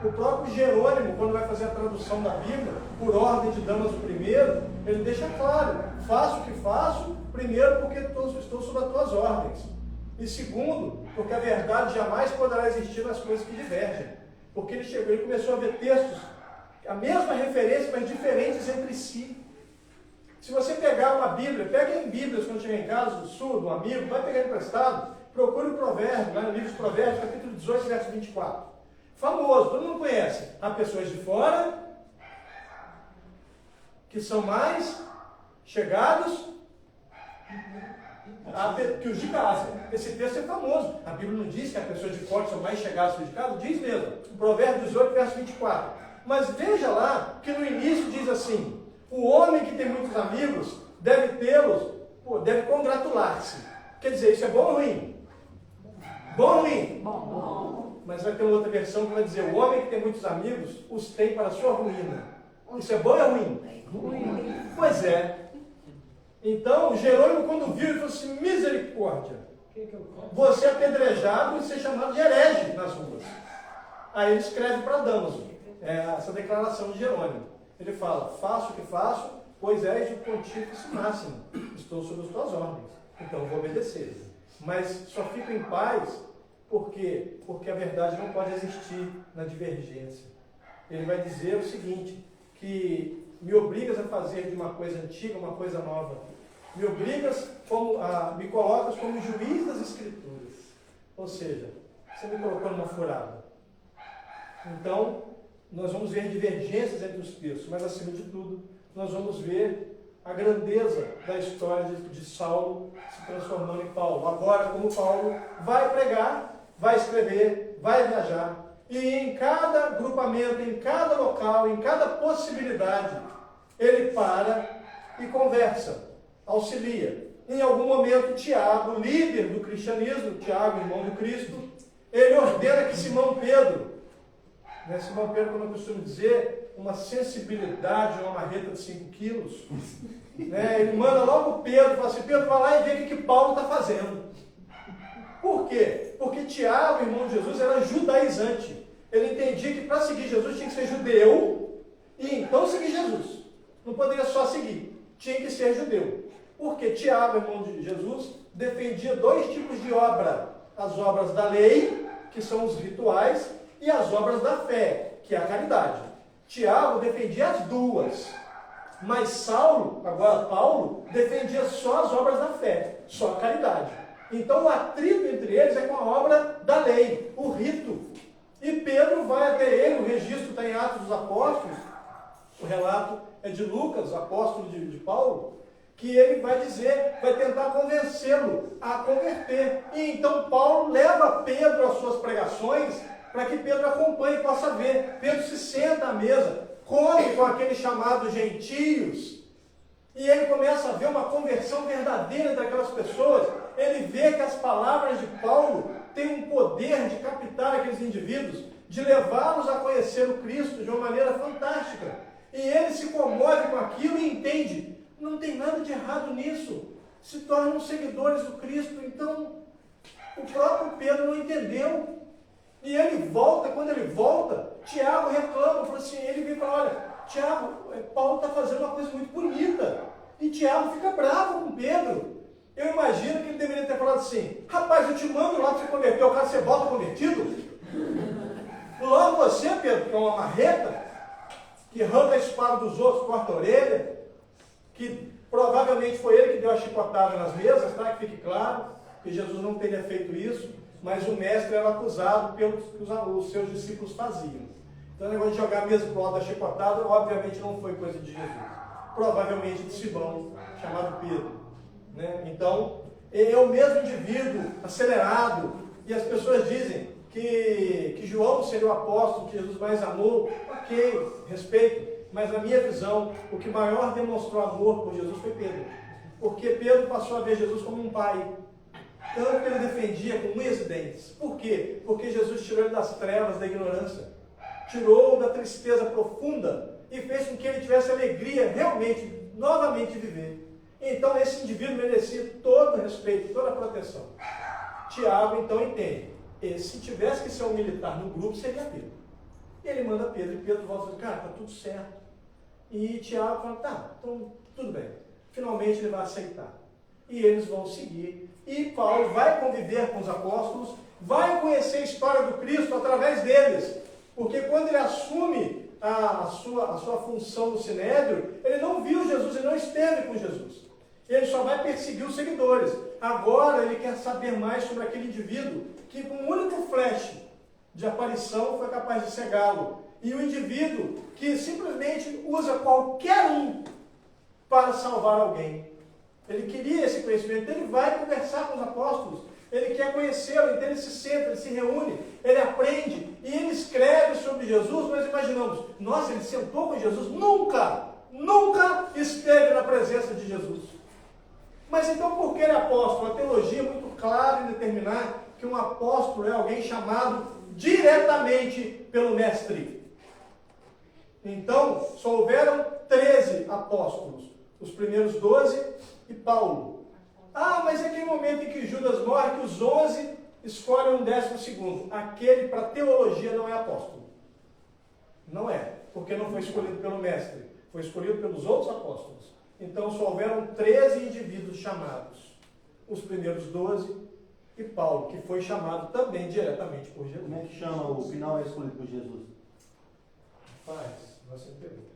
O próprio Jerônimo, quando vai fazer a tradução da Bíblia, por ordem de Damaso I, ele deixa claro, faço o que faço, primeiro porque estou sob as tuas ordens. E segundo, porque a verdade jamais poderá existir nas coisas que divergem. Porque ele começou a ver textos, a mesma referência, mas diferentes entre si. Se você pegar uma Bíblia, pega em Bíblias quando chegar em casa, do sul, do amigo, vai pegar emprestado, procure o provérbio, lá no livro dos Provérbios, capítulo 18, verso 24. Famoso, todo mundo conhece. Há pessoas de fora que são mais chegados que os de casa. Esse texto é famoso. A Bíblia não diz que as pessoas de fora são mais chegadas que os de casa? Diz mesmo. Provérbio 18, verso 24. Mas veja lá que no início diz assim: o homem que tem muitos amigos deve tê-los, deve congratular-se. Quer dizer, isso é bom ou ruim? Bom ou ruim? Bom. Mas vai ter uma outra versão que vai dizer: o homem que tem muitos amigos os tem para a sua ruína. Isso é bom ou ruim? Ruim. Pois é. Então, Jerônimo, quando viu, ele falou assim: misericórdia, você é apedrejado e ser chamado de herege nas ruas. Aí ele escreve para Damaso, essa declaração de Jerônimo. Ele fala: faço o que faço, pois és o pontífice máximo, estou sob as tuas ordens, então vou obedecer. Mas só fico em paz porque a verdade não pode existir na divergência. Ele vai dizer o seguinte, que me obrigas a fazer de uma coisa antiga uma coisa nova. Me colocas como juiz das Escrituras. Ou seja, você me colocou numa furada. Então, nós vamos ver divergências entre os textos, mas acima de tudo, nós vamos ver a grandeza da história de Saulo se transformando em Paulo. Agora, como Paulo vai pregar, vai escrever, vai viajar. E em cada agrupamento, em cada local, em cada possibilidade, ele para e conversa, auxilia. Em algum momento, Tiago, líder do cristianismo, Tiago, irmão do Cristo, ele ordena que Simão Pedro, Simão Pedro, como eu costumo dizer, uma sensibilidade, uma marreta de 5 quilos, ele manda logo Pedro, fala assim, Pedro, vai lá e vê o que Paulo está fazendo. Por quê? Porque Tiago, irmão de Jesus, era judaizante. Ele entendia que para seguir Jesus tinha que ser judeu e então seguir Jesus. Não poderia só seguir, tinha que ser judeu. Porque Tiago, irmão de Jesus, defendia 2 tipos de obra. As obras da lei, que são os rituais, e as obras da fé, que é a caridade. Tiago defendia as duas. Mas Paulo, defendia só as obras da fé, só a caridade. Então o atrito entre eles é com a obra da lei, o rito. E Pedro vai até ele, o registro está em Atos dos Apóstolos, o relato é de Lucas, apóstolo de Paulo, que ele vai tentar convencê-lo a converter. E então Paulo leva Pedro às suas pregações, para que Pedro acompanhe e possa ver. Pedro se senta à mesa, come com aqueles chamados gentios, e ele começa a ver uma conversão verdadeira daquelas pessoas. Ele vê que as palavras de Paulo têm um poder de captar aqueles indivíduos, de levá-los a conhecer o Cristo de uma maneira fantástica. E ele se comove com aquilo e entende, não tem nada de errado nisso, se tornam seguidores do Cristo. Então, o próprio Pedro não entendeu. E ele volta, quando ele volta, Tiago reclama, fala assim, ele vem e fala, olha, Tiago, Paulo está fazendo uma coisa muito bonita. E Tiago fica bravo com Pedro. Eu imagino que ele deveria ter falado assim, rapaz, eu te mando lá para você converter, o cara você volta convertido? Logo você, Pedro, que é uma marreta, que arranca a espada dos outros, corta a orelha, que provavelmente foi ele que deu a chicotada nas mesas, tá? Que fique claro, que Jesus não teria feito isso, mas o mestre era acusado pelo que os seus discípulos faziam. Então o negócio de jogar a mesa para o lado da chicotada, obviamente não foi coisa de Jesus. Provavelmente de Simão, chamado Pedro. Então, é o mesmo indivíduo, acelerado, e as pessoas dizem que João seria o apóstolo que Jesus mais amou. Ok, respeito, mas na minha visão, o que maior demonstrou amor por Jesus foi Pedro. Porque Pedro passou a ver Jesus como um pai. Tanto que ele defendia com unhas e dentes. Por quê? Porque Jesus tirou ele das trevas, da ignorância. Tirou da tristeza profunda e fez com que ele tivesse alegria realmente, novamente de viver. Então esse indivíduo merecia todo o respeito, toda a proteção. Tiago então entende. Se tivesse que ser um militar no grupo, seria Pedro. Ele manda Pedro, e Pedro volta e diz, cara, está tudo certo. E Tiago fala, tá, então tudo bem. Finalmente ele vai aceitar. E eles vão seguir. E Paulo vai conviver com os apóstolos, vai conhecer a história do Cristo através deles. Porque quando ele assume a sua função no Sinédrio, ele não viu Jesus, ele não esteve com Jesus. Ele só vai perseguir os seguidores. Agora ele quer saber mais sobre aquele indivíduo que com um único flash de aparição foi capaz de cegá-lo. E o indivíduo que simplesmente usa qualquer um para salvar alguém. Ele queria esse conhecimento, ele vai conversar com os apóstolos, ele quer conhecê-lo, então ele se senta, ele se reúne, ele aprende, e ele escreve sobre Jesus. Nós imaginamos, nossa, ele sentou com Jesus? Nunca esteve na presença de Jesus. Mas então por que ele é apóstolo? A teologia é muito clara em determinar que um apóstolo é alguém chamado diretamente pelo mestre. Então, só houveram 13 apóstolos, os primeiros 12 e Paulo. Ah, mas é aquele momento em que Judas morre, que os 11 escolhem um 12º. Aquele, para teologia, não é apóstolo. Não é, porque não foi escolhido pelo mestre, foi escolhido pelos outros apóstolos. Então só houveram 13 indivíduos chamados. Os primeiros 12 e Paulo, que foi chamado também diretamente por Jesus. Como é que chama o final é escolhido por Jesus? Faz, você pergunta.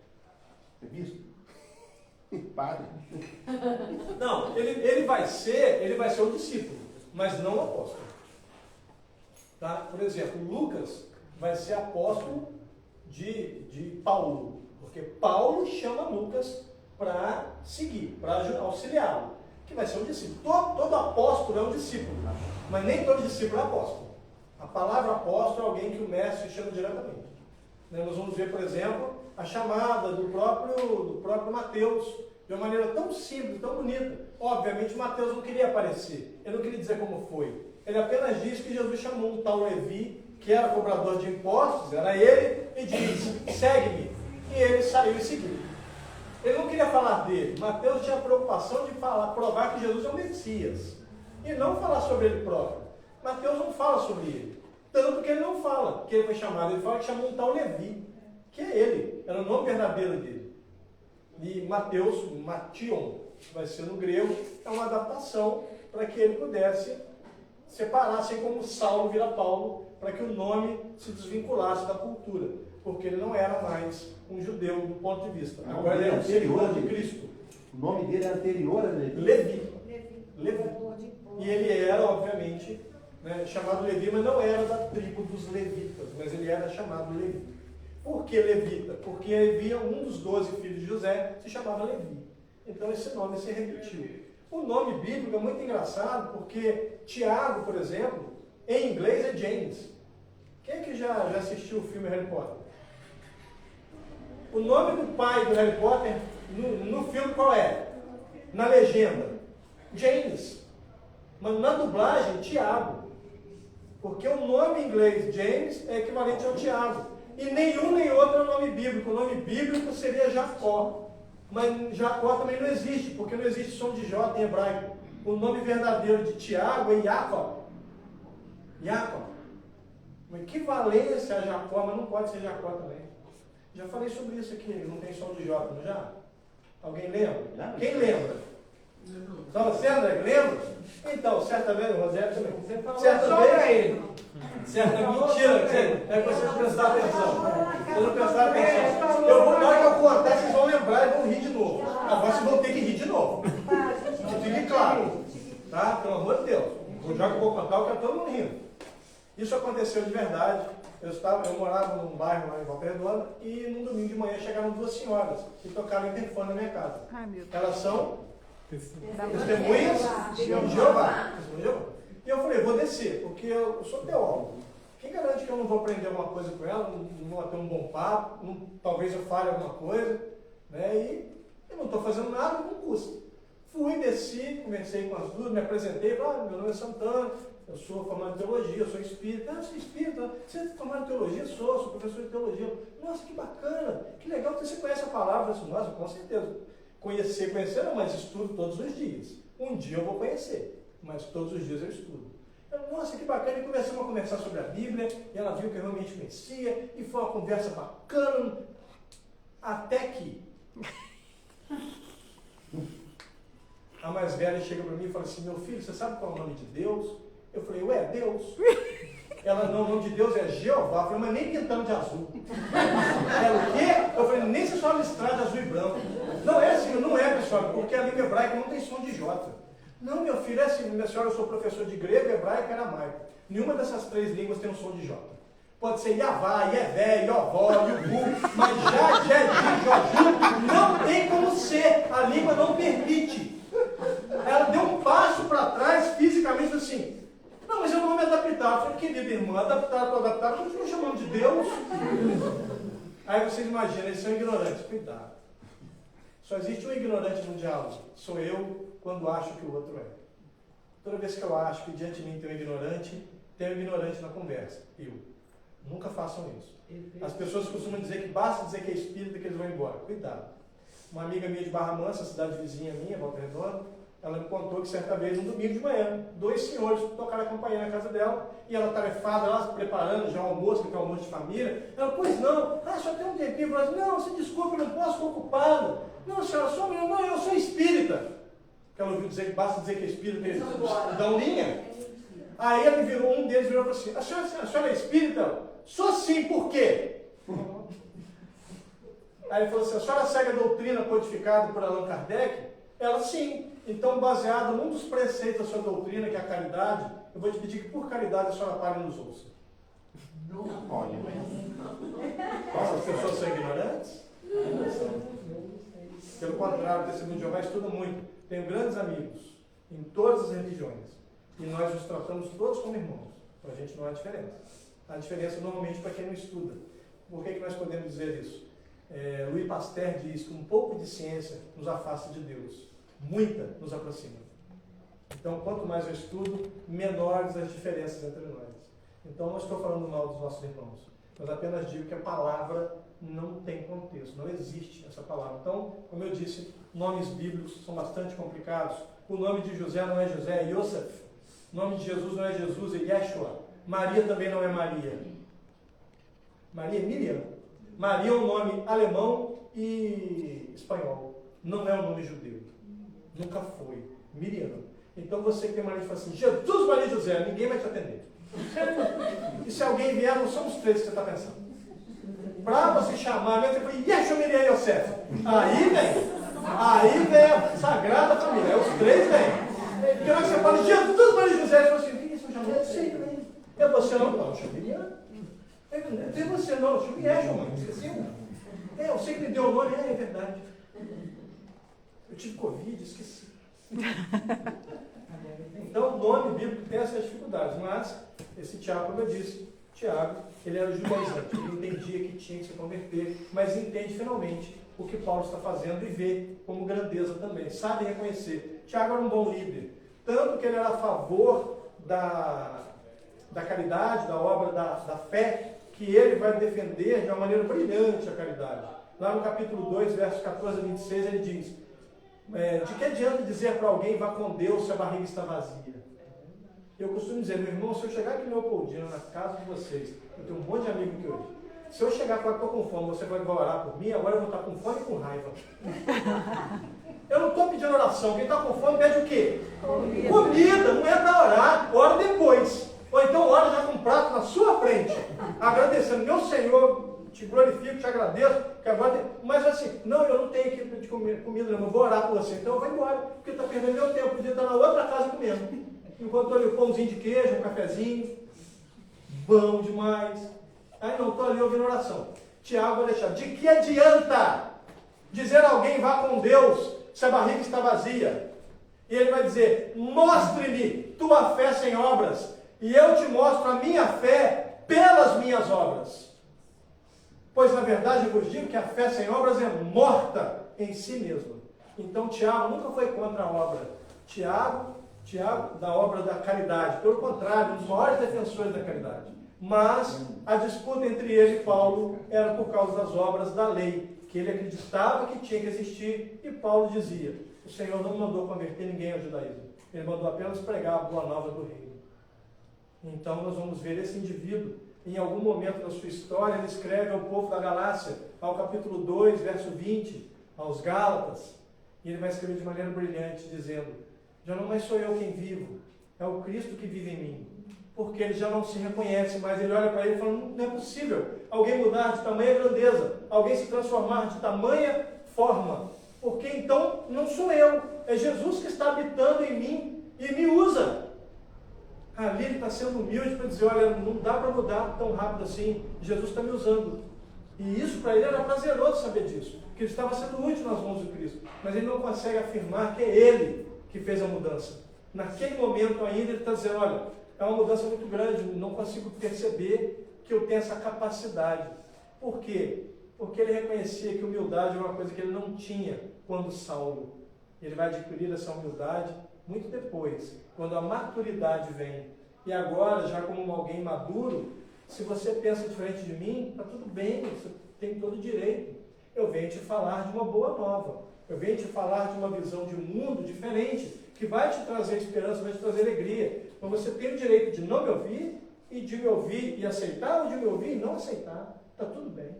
É bispo? Padre? Não, ele vai ser o discípulo, mas não o apóstolo. Tá? Por exemplo, Lucas vai ser apóstolo de Paulo, porque Paulo chama Lucas para seguir, para auxiliá-lo, que vai ser um discípulo. Todo apóstolo é um discípulo, mas nem todo discípulo é apóstolo. A palavra apóstolo é alguém que o mestre chama diretamente. Nós vamos ver, por exemplo, a chamada do próprio Mateus, de uma maneira tão simples, tão bonita. Obviamente, Mateus não queria aparecer, ele não queria dizer como foi. Ele apenas disse que Jesus chamou um tal Levi, que era cobrador de impostos, era ele, e disse, segue-me. E ele saiu e seguiu. Ele não queria falar dele. Mateus tinha a preocupação de provar que Jesus é o Messias. E não falar sobre ele próprio. Mateus não fala sobre ele. Tanto que ele não fala que ele foi chamado. Ele fala que chamou um tal Levi, que é ele. Era o nome verdadeiro dele. E Mateus, Mation, vai ser no grego, é uma adaptação para que ele pudesse separar, assim como Saulo vira Paulo, para que o nome se desvinculasse da cultura, porque ele não era mais um judeu do ponto de vista. Agora ele é um seguidor de Cristo. O nome dele é anterior a Levi. Levi. E ele era, obviamente, né, chamado Levi, mas não era da tribo dos levitas, mas ele era chamado Levi. Por que levita? Porque havia um dos 12 filhos de José, se chamava Levi. Então esse nome se repetiu. O nome bíblico é muito engraçado, porque Tiago, por exemplo, em inglês é James. Quem é que já assistiu o filme Harry Potter? O nome do pai do Harry Potter, no filme qual é? Na legenda? James. Mas na dublagem, Tiago. Porque o nome em inglês, James, é equivalente ao Tiago. E nenhum nem outro é o nome bíblico. O nome bíblico seria Jacó. Mas Jacó também não existe, porque não existe som de J em hebraico. O nome verdadeiro de Tiago é Jacob. Jacob. Uma equivalência a Jacó, mas não pode ser Jacó também. Já falei sobre isso aqui, não tem som de J, não já? Alguém lembra? Quem lembra? Só você, André, lembra? Então, certa vez, o Rogério também. Você falou Certa só vez, pra ele. certa mentira, é que vocês prestaram atenção. Vocês não prestaram atenção. Eu vou, na hora que eu contar, vocês vão lembrar e vão rir de novo. Agora vocês vão ter que rir de novo. Que fique claro. Tá? Pelo amor de Deus. Já que eu vou contar, eu quero todo mundo rindo. Isso aconteceu de verdade. Eu morava num bairro lá em Volta Redonda e num domingo de manhã chegaram duas senhoras que tocaram interfone na minha casa. Elas são testemunhas de Jeová. E eu falei, vou descer, porque eu sou teólogo. Quem garante que eu não vou aprender alguma coisa com ela, não vou ter um bom papo, talvez eu fale alguma coisa, né? E eu não estou fazendo nada, não custa. Fui, desci, conversei com as duas, me apresentei, falei, meu nome é Santana, eu sou formado em teologia, eu sou espírita. Ah, eu sou espírita, você é formado em teologia? Sou professor de teologia. Nossa, que bacana, que legal que você conhece a palavra. Eu disse, nossa, com certeza. Conhecer não, mas estudo todos os dias. Um dia eu vou conhecer, mas todos os dias eu estudo. Nossa, que bacana, e começamos a conversar sobre a Bíblia, e ela viu que eu realmente conhecia, e foi uma conversa bacana, até que a mais velha chega para mim e fala assim, meu filho, você sabe qual é o nome de Deus? Eu falei, ué, Deus. Ela, não, o nome de Deus é Jeová. Eu falei, mas nem pintando de azul. Ela, o quê? Eu falei, nem se a senhora listrar de azul e branco. Não é assim, não é, pessoal, porque a língua hebraica não tem som de J. Não, meu filho, é assim, minha senhora, eu sou professor de grego, hebraico e aramaico. Nenhuma dessas três línguas tem um som de J. Pode ser Yavá, Yevé, Yovó, Yubu, mas já, Joju, não tem como ser. A língua não permite. Ela deu um passo para trás, fisicamente, assim. Não, mas eu não vou me adaptar. Eu falei, querida irmã, adaptar para adaptar, continua chamando de Deus. Aí vocês imaginam, eles são ignorantes. Cuidado. Só existe um ignorante no diálogo. Sou eu quando acho que o outro é. Toda vez que eu acho que diante de mim tem um ignorante na conversa. Eu. Nunca façam isso. As pessoas costumam dizer que basta dizer que é espírita que eles vão embora. Cuidado. Uma amiga minha de Barra Mansa, cidade vizinha minha, Volta Redonda, ela me contou que certa vez, um domingo de manhã, dois senhores tocaram a campainha na casa dela, e ela tarefada lá, se preparando já o almoço, que é o almoço de família. Ela, pois não, só tem um tempinho. Ela disse, não, se desculpe, eu não posso, estou ocupada. Não, senhora, sou menina, não, eu sou espírita. Que ela ouviu dizer que basta dizer que é espírita, eles dão linha. Aí um deles virou e falou assim, a senhora é espírita? Sou sim, por quê? Aí ele falou assim, a senhora segue a doutrina codificada por Allan Kardec? Ela, sim. Então, baseado num dos preceitos da sua doutrina, que é a caridade, eu vou te pedir que, por caridade, a senhora pare e nos ouça. Olha, As pessoas são ignorantes? Pelo contrário, o testemunho de Jeová estuda muito. Tenho grandes amigos em todas as religiões. E nós nos tratamos todos como irmãos. Para a gente não há diferença. Há diferença normalmente para quem não estuda. Por que nós podemos dizer isso? Louis Pasteur diz que um pouco de ciência nos afasta de Deus, muita nos aproxima. Então, quanto mais eu estudo, menores as diferenças entre nós. Então, não estou falando mal dos nossos irmãos, mas apenas digo que a palavra não tem contexto, não existe essa palavra. Então, como eu disse, nomes bíblicos são bastante complicados. O nome de José não é José, é Yosef. O nome de Jesus não é Jesus, é Yeshua. Maria também não é Maria. Maria é Miriam. Maria é um nome alemão e espanhol. Não é um nome judeu. Nunca foi. Miriam. Então você que tem marido fala assim, Jesus, Maria e José, ninguém vai te atender. E se alguém vier, não são os três que você está pensando. Para você chamar, mesmo, você fala, Yeshua, Miriam e Yosef. Aí vem a Sagrada Família. É os três vêm. Porque você fala, Jesus, Maria e José, você fala assim, quem é isso? Eu sei também. É você não? Não, chama Miriam. É você não, chama Yeshua, mãe. Esqueceu? Eu sei que me deu o nome, é verdade. Eu tive Covid, esqueci. Então, o nome bíblico tem essas dificuldades, mas esse Tiago, como eu disse, Tiago, ele era judaizante, ele entendia que tinha que se converter, mas entende finalmente o que Paulo está fazendo e vê como grandeza também, sabe reconhecer. Tiago era um bom líder, tanto que ele era a favor da caridade, da obra da fé, que ele vai defender de uma maneira brilhante a caridade. Lá no capítulo 2, versos 14 a 26, ele diz, de que adianta dizer para alguém, vá com Deus, se a barriga está vazia? Eu costumo dizer, meu irmão, se eu chegar aqui no Leopoldina, na casa de vocês, eu tenho um monte de amigo aqui hoje, se eu chegar e falar que estou com fome, você vai orar por mim, agora eu vou estar com fome e com raiva. Eu não estou pedindo oração, quem está com fome pede o quê? Comida, não é para orar, ora depois. Ou então ora já com um prato na sua frente, agradecendo, meu Senhor, te glorifico, te agradeço, que agora mas assim, não, eu não tenho aqui de comer comida, não, eu vou orar por você, então eu vou embora, porque está perdendo meu tempo, podia estar na outra casa comendo. Enquanto ali o pãozinho de queijo, um cafezinho, bom demais. Aí não, estou ali ouvindo oração. Tiago vai deixar, de que adianta dizer a alguém, vá com Deus, se a barriga está vazia? E ele vai dizer, mostre-me tua fé sem obras, e eu te mostro a minha fé pelas minhas obras. Pois, na verdade, eu vos digo que a fé sem obras é morta em si mesma. Então, Tiago nunca foi contra a obra. Tiago, da obra da caridade. Pelo contrário, um dos maiores defensores da caridade. Mas, a disputa entre ele e Paulo era por causa das obras da lei, que ele acreditava que tinha que existir, e Paulo dizia, o Senhor não mandou converter ninguém ao judaísmo. Ele mandou apenas pregar a boa nova do reino. Então, nós vamos ver esse indivíduo. Em algum momento da sua história, ele escreve ao povo da Galácia, ao capítulo 2, verso 20, aos Gálatas, e ele vai escrever de maneira brilhante, dizendo, já não mais sou eu quem vivo, é o Cristo que vive em mim, porque ele já não se reconhece mais, ele olha para ele e fala, não é possível alguém mudar de tamanha grandeza, alguém se transformar de tamanha forma, porque então não sou eu, é Jesus que está habitando em mim e me usa. Ali ele está sendo humilde para dizer, olha, não dá para mudar tão rápido assim, Jesus está me usando. E isso para ele era prazeroso saber disso, que ele estava sendo útil nas mãos de Cristo, mas ele não consegue afirmar que é ele que fez a mudança. Naquele momento ainda ele está dizendo, olha, é uma mudança muito grande, não consigo perceber que eu tenho essa capacidade. Por quê? Porque ele reconhecia que humildade era uma coisa que ele não tinha quando Saulo. Ele vai adquirir essa humildade muito depois, quando a maturidade vem. E agora, já como alguém maduro, se você pensa diferente de mim, está tudo bem, você tem todo o direito. Eu venho te falar de uma boa nova. Eu venho te falar de uma visão de mundo diferente, que vai te trazer esperança, vai te trazer alegria. Mas você tem o direito de não me ouvir, e de me ouvir e aceitar, ou de me ouvir e não aceitar. Está tudo bem.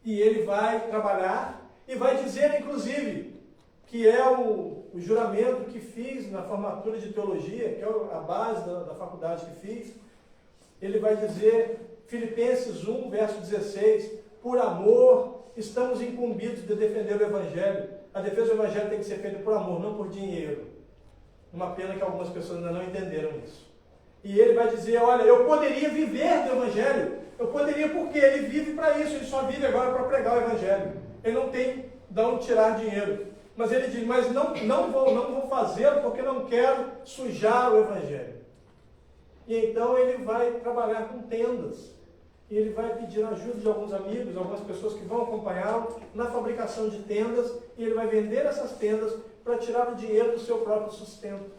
E ele vai trabalhar, e vai dizer, inclusive, que é o juramento que fiz na formatura de teologia, que é a base da faculdade que fiz. Ele vai dizer, Filipenses 1, verso 16, por amor estamos incumbidos de defender o Evangelho. A defesa do Evangelho tem que ser feita por amor, não por dinheiro. Uma pena que algumas pessoas ainda não entenderam isso. E ele vai dizer, olha, eu poderia viver do Evangelho. Eu poderia porque ele vive para isso, ele só vive agora para pregar o Evangelho. Ele não tem de onde tirar dinheiro. Mas ele diz, mas não vou fazê-lo porque não quero sujar o Evangelho. E então ele vai trabalhar com tendas. e ele vai pedir ajuda de alguns amigos, algumas pessoas que vão acompanhá-lo na fabricação de tendas, e ele vai vender essas tendas para tirar o dinheiro do seu próprio sustento.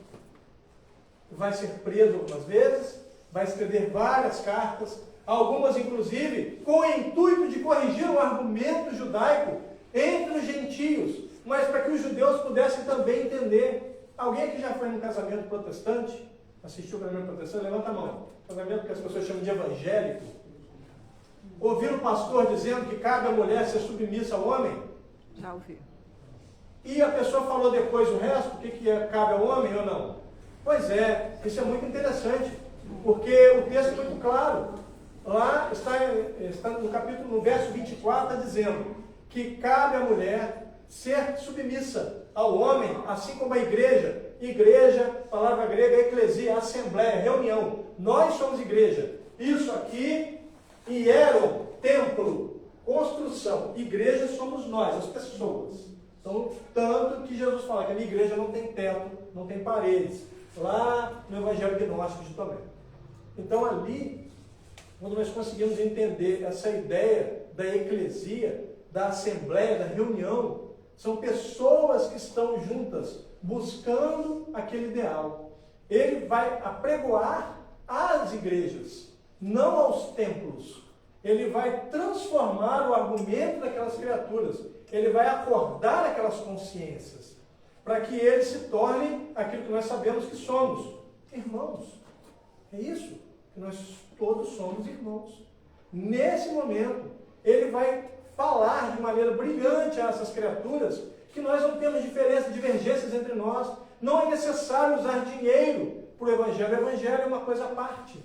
Vai ser preso algumas vezes, vai escrever várias cartas, algumas inclusive com o intuito de corrigir o argumento judaico entre os gentios, mas para que os judeus pudessem também entender. Alguém aqui já foi num casamento protestante? Assistiu o casamento protestante? Levanta a mão. Casamento que as pessoas chamam de evangélico. Ouviram o pastor dizendo que cabe à mulher ser submissa ao homem? Já ouvi. E a pessoa falou depois o resto, o que é, cabe ao homem ou não? Pois é, isso é muito interessante, porque o texto é muito claro. Lá está no capítulo, no verso 24, está dizendo que cabe à mulher ser submissa ao homem, assim como a igreja. Igreja, palavra grega, eclesia, assembleia, reunião. Nós somos igreja. Isso aqui, hieron, templo, construção. Igreja somos nós, as pessoas. Então, tanto que Jesus fala que a minha igreja não tem teto, não tem paredes. Lá no Evangelho Gnóstico de Tomé. Então, ali, quando nós conseguimos entender essa ideia da eclesia, da assembleia, da reunião, são pessoas que estão juntas, buscando aquele ideal. Ele vai apregoar às igrejas, não aos templos. Ele vai transformar o argumento daquelas criaturas. Ele vai acordar aquelas consciências, para que eles se tornem aquilo que nós sabemos que somos, irmãos. É isso, que nós todos somos irmãos. Nesse momento, ele vai falar de maneira brilhante a essas criaturas que nós não temos diferenças, divergências entre nós. Não é necessário usar dinheiro para o Evangelho. O Evangelho é uma coisa à parte.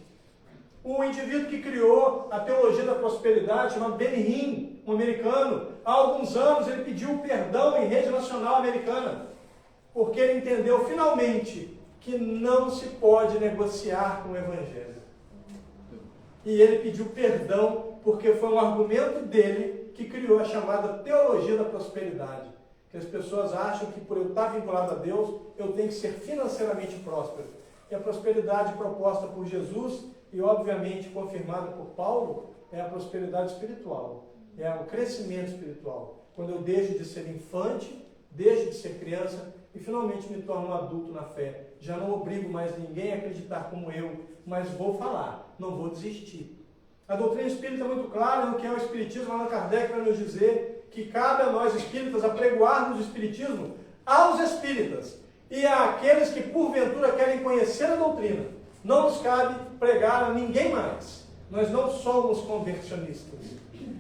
O indivíduo que criou a teologia da prosperidade, chamado Benny Hinn, um americano, há alguns anos ele pediu perdão em rede nacional americana, porque ele entendeu finalmente que não se pode negociar com o Evangelho. E ele pediu perdão porque foi um argumento dele que criou a chamada teologia da prosperidade. Que as pessoas acham que por eu estar vinculado a Deus, eu tenho que ser financeiramente próspero. E a prosperidade proposta por Jesus e obviamente confirmada por Paulo é a prosperidade espiritual, é o crescimento espiritual. Quando eu deixo de ser infante, deixo de ser criança e finalmente me torno um adulto na fé. Já não obrigo mais ninguém a acreditar como eu, mas vou falar, não vou desistir. A doutrina espírita é muito clara no que é o espiritismo. Allan Kardec vai nos dizer que cabe a nós espíritas apregoarmos o espiritismo aos espíritas e àqueles que porventura querem conhecer a doutrina. Não nos cabe pregar a ninguém mais. Nós não somos conversionistas.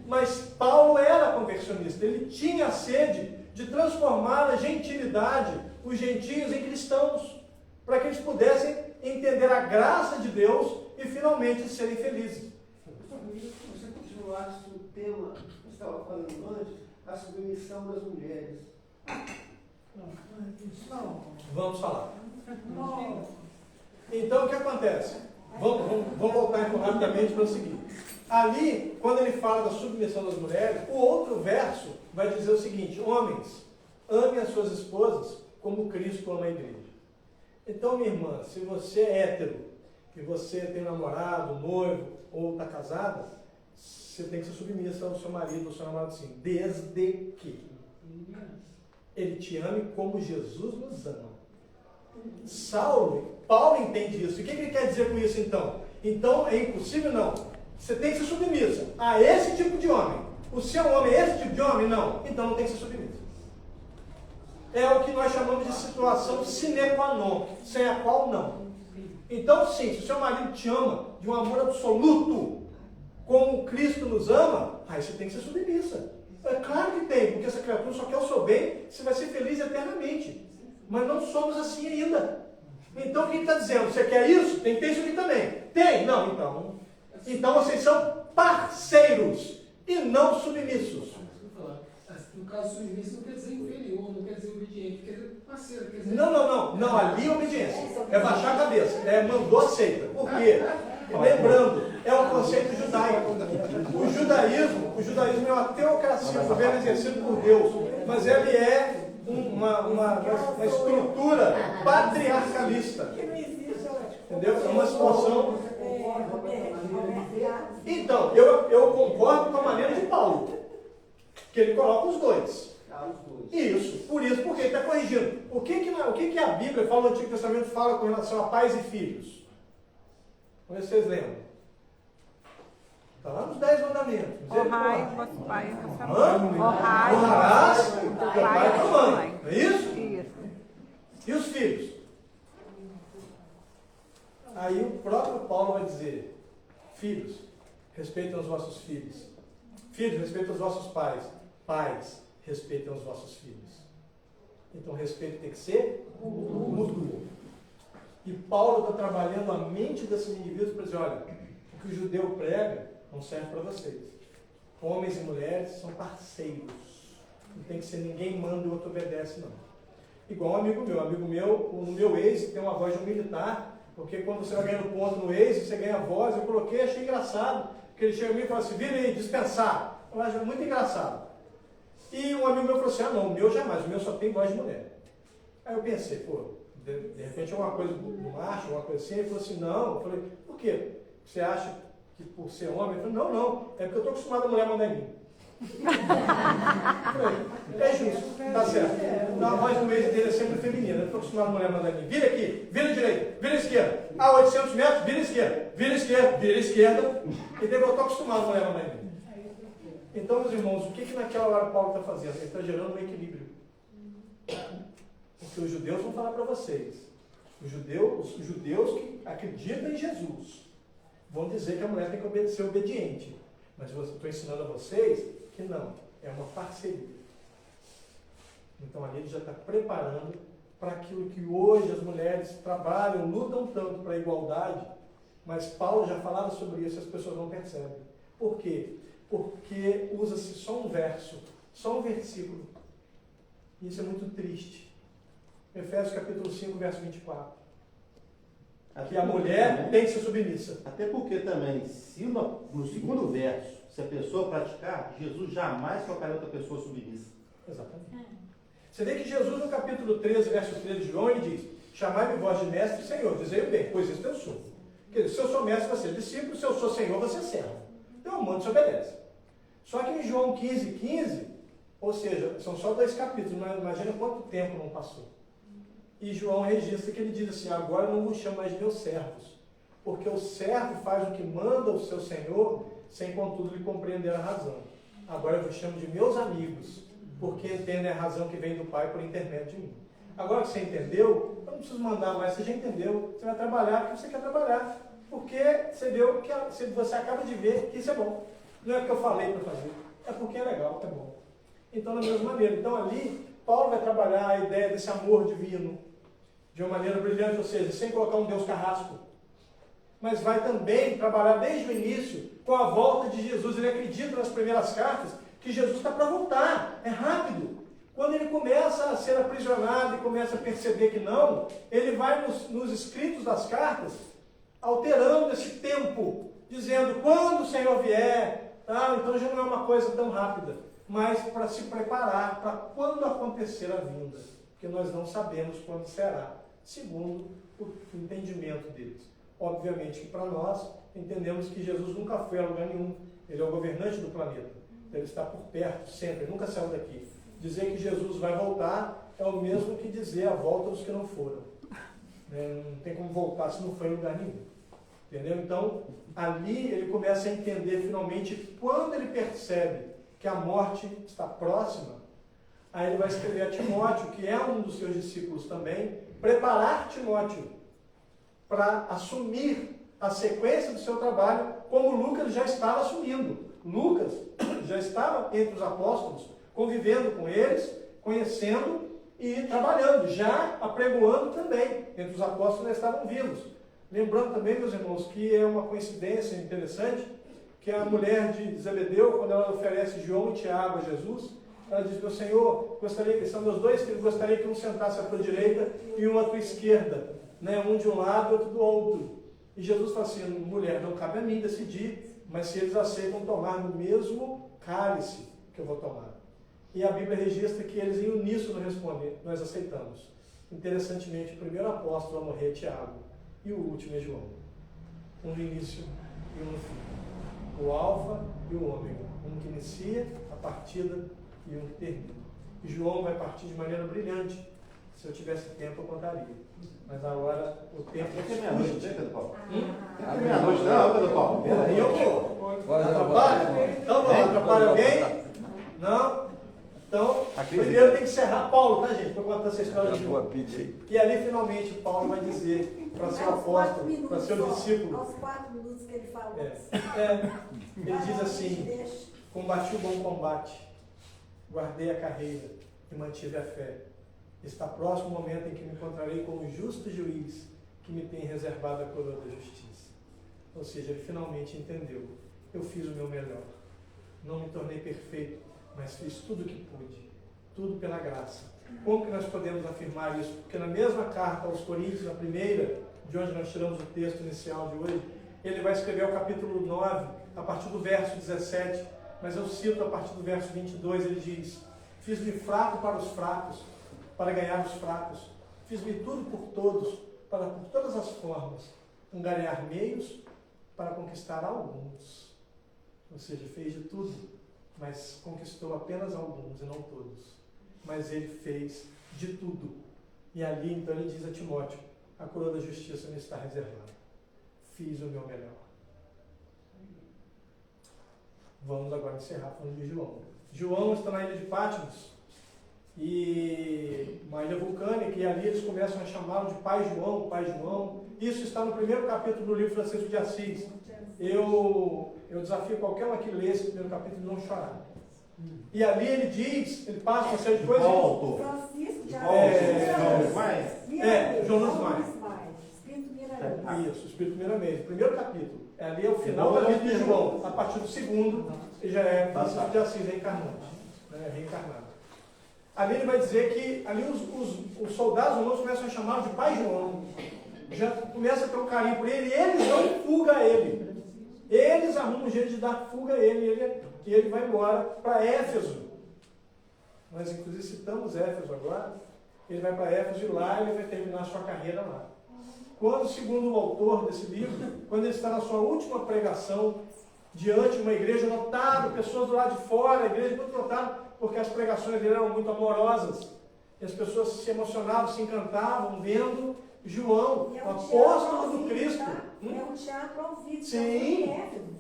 Mas Paulo era conversionista. Ele tinha a sede de transformar a gentilidade, os gentios, em cristãos, para que eles pudessem entender a graça de Deus e finalmente serem felizes. Se você continuasse o tema que eu estava falando antes, a submissão das mulheres. Vamos falar. Então, o que acontece? Vamos voltar então rapidamente para o seguinte. Ali, quando ele fala da submissão das mulheres, o outro verso vai dizer o seguinte: homens, amem as suas esposas como Cristo ama a igreja. Então, minha irmã, se você é hétero, e você tem namorado, noivo, ou está casada, você tem que ser submissa ao seu marido, ao seu namorado, sim, desde que ele te ame como Jesus nos ama. Paulo entende isso. E o que ele quer dizer com isso então? Então é impossível? Não. Você tem que ser submissa a esse tipo de homem. O seu homem é esse tipo de homem? Não. Então não tem que ser submissa. É o que nós chamamos de situação sine qua non, sem a qual não. Então sim, se o seu marido te ama de um amor absoluto, como Cristo nos ama, aí você tem que ser submissa. É claro que tem, porque essa criatura só quer o seu bem, você vai ser feliz eternamente. Mas não somos assim ainda. Então o que ele está dizendo? Você quer isso? Tem que ter isso aqui também. Tem? Não, então. Então vocês são parceiros e não submissos. No caso, submisso não quer dizer inferior, não quer dizer obediente, quer dizer parceiro. Quer dizer... Não, ali é obediência. É baixar a cabeça. Mandou, aceita. Por quê? Lembrando, é um conceito judaico. O judaísmo é uma teocracia, um governo exercido por Deus, mas ele é uma estrutura patriarcalista. Entendeu? É uma situação Então, eu concordo com a maneira de Paulo, que ele coloca os dois. Isso, por isso, porque ele está corrigindo. O que a Bíblia fala, o Antigo Testamento fala com relação a pais e filhos? Vamos ver se vocês lembram. Está lá nos 10 mandamentos. Honrai vosso pai e vossa mãe. Honrarás teu pai e tua mãe. Não é isso? Isso. E os filhos? Aí o próprio Paulo vai dizer: filhos, respeitem os vossos filhos. Filhos, respeitem os vossos pais. Pais, respeitem os vossos filhos. Então, respeito tem que ser mútuo. E Paulo está trabalhando a mente desses indivíduos para dizer: olha, o que o judeu prega não serve para vocês. Homens e mulheres são parceiros. Não tem que ser ninguém manda e o outro obedece, não. Igual um amigo meu, no meu Waze tem uma voz de um militar, porque quando você vai ganhando ponto no Waze, você ganha voz. Eu coloquei, achei engraçado, porque ele chega a mim e fala assim: vira aí, dispensar. Eu acho muito engraçado. E um amigo meu falou assim: ah não, o meu jamais, o meu só tem voz de mulher. Aí eu pensei, pô, de repente é uma coisa do macho, uma coisa assim. Ele falou assim: não. Eu falei: por quê? Você acha que por ser homem? Eu falei: não, é porque eu estou acostumado a mulher mandar em mim. É justo, tá certo. A voz do Waze dele é sempre feminina. Eu estou acostumado a mulher mandar em mim. Vira aqui, vira direita, vira esquerda. A 800 metros, vira esquerda, vira esquerda, vira esquerda. E daí eu estou acostumado a mulher mandar em mim. Então, meus irmãos, o que naquela hora Paulo está fazendo? Ele está gerando um equilíbrio. Porque os judeus vão falar para vocês. Os judeus que acreditam em Jesus vão dizer que a mulher tem que ser obediente. Mas eu estou ensinando a vocês que não. É uma parceria. Então ali ele já está preparando para aquilo que hoje as mulheres trabalham, lutam tanto para a igualdade, mas Paulo já falava sobre isso e as pessoas não percebem. Por quê? Porque usa-se só um verso, só um versículo. Isso é muito triste. Efésios capítulo 5, verso 24. Que a mulher tem que ser submissa. Até porque também, se no segundo verso, se a pessoa praticar, Jesus jamais colocaria outra pessoa submissa. Exatamente. Você vê que Jesus, no capítulo 13, verso 13 de João, ele diz: chamai-me vós de mestre e senhor, dizei-o bem, pois isso eu sou. Quer dizer, se eu sou mestre, você é discípulo, se eu sou senhor, você é servo. Então o mando se obedece. Só que em João 15, ou seja, são só 2 capítulos, mas imagina quanto tempo não passou. E João registra que ele diz assim: agora eu não vos chamo mais de meus servos, porque o servo faz o que manda o seu senhor, sem contudo lhe compreender a razão. Agora eu vos chamo de meus amigos, porque entendem a razão que vem do Pai por intermédio de mim. Agora que você entendeu, eu não preciso mandar mais, você já entendeu. Você vai trabalhar porque você quer trabalhar, porque você viu que você acaba de ver que isso é bom. Não é porque eu falei para fazer, é porque é legal, é bom. Então, da mesma maneira, então ali, Paulo vai trabalhar a ideia desse amor divino de uma maneira brilhante, ou seja, sem colocar um Deus carrasco. Mas vai também trabalhar desde o início com a volta de Jesus. Ele acredita nas primeiras cartas que Jesus está para voltar, é rápido. Quando ele começa a ser aprisionado e começa a perceber que não, ele vai nos escritos das cartas alterando esse tempo, dizendo: quando o Senhor vier, então já não é uma coisa tão rápida, mas para se preparar para quando acontecer a vinda, porque nós não sabemos quando será, segundo o entendimento deles. Obviamente que para nós entendemos que Jesus nunca foi a lugar nenhum, ele é o governante do planeta, ele está por perto sempre, ele nunca saiu daqui. Dizer que Jesus vai voltar é o mesmo que dizer a volta dos que não foram. Não tem como voltar se não foi em lugar nenhum. Entendeu? Então, ali ele começa a entender finalmente, quando ele percebe que a morte está próxima, aí ele vai escrever a Timóteo, que é um dos seus discípulos também, preparar Timóteo para assumir a sequência do seu trabalho, como Lucas já estava assumindo. Lucas já estava entre os apóstolos, convivendo com eles, conhecendo e trabalhando, já apregoando também. Entre os apóstolos já estavam vivos. Lembrando também, meus irmãos, que é uma coincidência interessante, que a mulher de Zebedeu, quando ela oferece João e Tiago a Jesus, ela diz: meu Senhor, gostaria que são meus dois filhos, gostaria que um sentasse à tua direita e um à tua esquerda, um de um lado e outro do outro. E Jesus fala assim: mulher, não cabe a mim decidir, mas se eles aceitam tomar no mesmo cálice que eu vou tomar. E a Bíblia registra que eles em uníssono respondem: nós aceitamos. Interessantemente, o primeiro apóstolo a morrer é Tiago e o último é João. um no início e um no fim. O alfa e o ômega, um que inicia a partida e um que termina. E João vai partir de maneira brilhante. Se eu tivesse tempo, eu contaria. Mas agora o tempo Tem que ser meia-noite, não tem, Pedro Paulo? Hum? Tem meia-noite, não, Pedro Paulo. Aí eu vou. Atrapalha? Então vamos lá, atrapalha alguém? Não? Então, primeiro tem que encerrar Paulo, tá, gente? Estou contando essa história de João. E ali, finalmente, Paulo vai dizer para seu apóstolo, para seu discípulo. Aos 4 minutos que ele falou. Ele diz assim: combati o bom combate, guardei a carreira e mantive a fé. Está próximo o momento em que me encontrarei com o justo juiz que me tem reservado a coroa da justiça. Ou seja, ele finalmente entendeu. Eu fiz o meu melhor. Não me tornei perfeito, mas fiz tudo o que pude. Tudo pela graça. Como que nós podemos afirmar isso? Porque na mesma carta aos Coríntios, na primeira, de onde nós tiramos o texto inicial de hoje, ele vai escrever o capítulo 9, a partir do verso 17, mas eu cito a partir do verso 22, ele diz: fiz-me fraco para os fracos, para ganhar os fracos. Fiz-me tudo por todos, para por todas as formas, angariar meios para conquistar alguns. Ou seja, fez de tudo, mas conquistou apenas alguns e não todos. Mas ele fez de tudo. E ali, então, ele diz a Timóteo: a coroa da justiça me está reservada. Fiz o meu melhor. Vamos agora encerrar falando de João. João está na ilha de Patmos, e uma ilha vulcânica, e ali eles começam a chamá-lo de Pai João, Pai João. Isso está no primeiro capítulo do livro Francisco de Assis. Eu desafio qualquer um aqui ler esse primeiro capítulo e não chorar. E ali ele diz, ele passa uma série de coisas. Francisco de João dos Mais. Espírito Miramês. Isso, Espírito Miramês. O primeiro capítulo. Ali é o final da vida de João. A partir do segundo, ele já é Francisco de Assis reencarnado. Ali ele vai dizer que ali os soldados romanos começam a chamá-lo de Pai João. Já começa a ter um carinho por ele, e eles dão fuga a ele. Eles arrumam um jeito de dar fuga a ele, e ele vai embora para Éfeso. Nós inclusive citamos Éfeso agora. Ele vai para Éfeso e lá ele vai terminar a sua carreira lá. Quando, segundo o autor desse livro, quando ele está na sua última pregação, diante de uma igreja lotada, pessoas do lado de fora, a igreja muito lotada, porque as pregações dele eram muito amorosas, e as pessoas se emocionavam, se encantavam, vendo João, o apóstolo do Cristo. É um teatro ao vivo. Sim,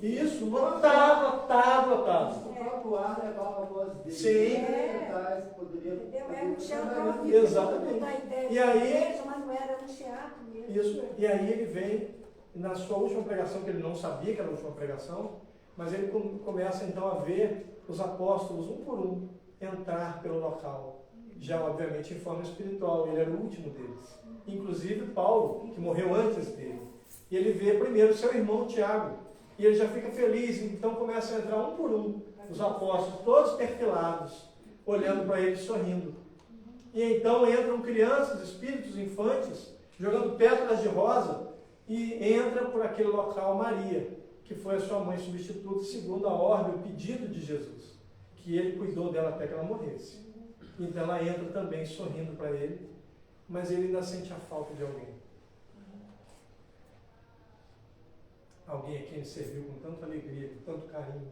isso, lotado. O próprio ar levava a voz dele. Sim. É um teatro ao vivo. Exatamente. E aí, mas não era um teatro mesmo. Isso, e aí ele vem, na sua última pregação, que ele não sabia que era a última pregação, mas ele começa então a ver os apóstolos, um por um, entrar pelo local. Já, obviamente, em forma espiritual, ele era o último deles. Inclusive Paulo, que morreu antes dele. E ele vê primeiro seu irmão Tiago, e ele já fica feliz, então começa a entrar um por um, os apóstolos, todos perfilados, olhando para ele, sorrindo. E então entram crianças, espíritos, infantes, jogando pétalas de rosa, e entra por aquele local Maria, que foi a sua mãe substituta, segundo a ordem, o pedido de Jesus, que ele cuidou dela até que ela morresse. Então ela entra também sorrindo para ele, mas ele ainda sente a falta de alguém. Alguém a quem ele serviu com tanta alegria, com tanto carinho,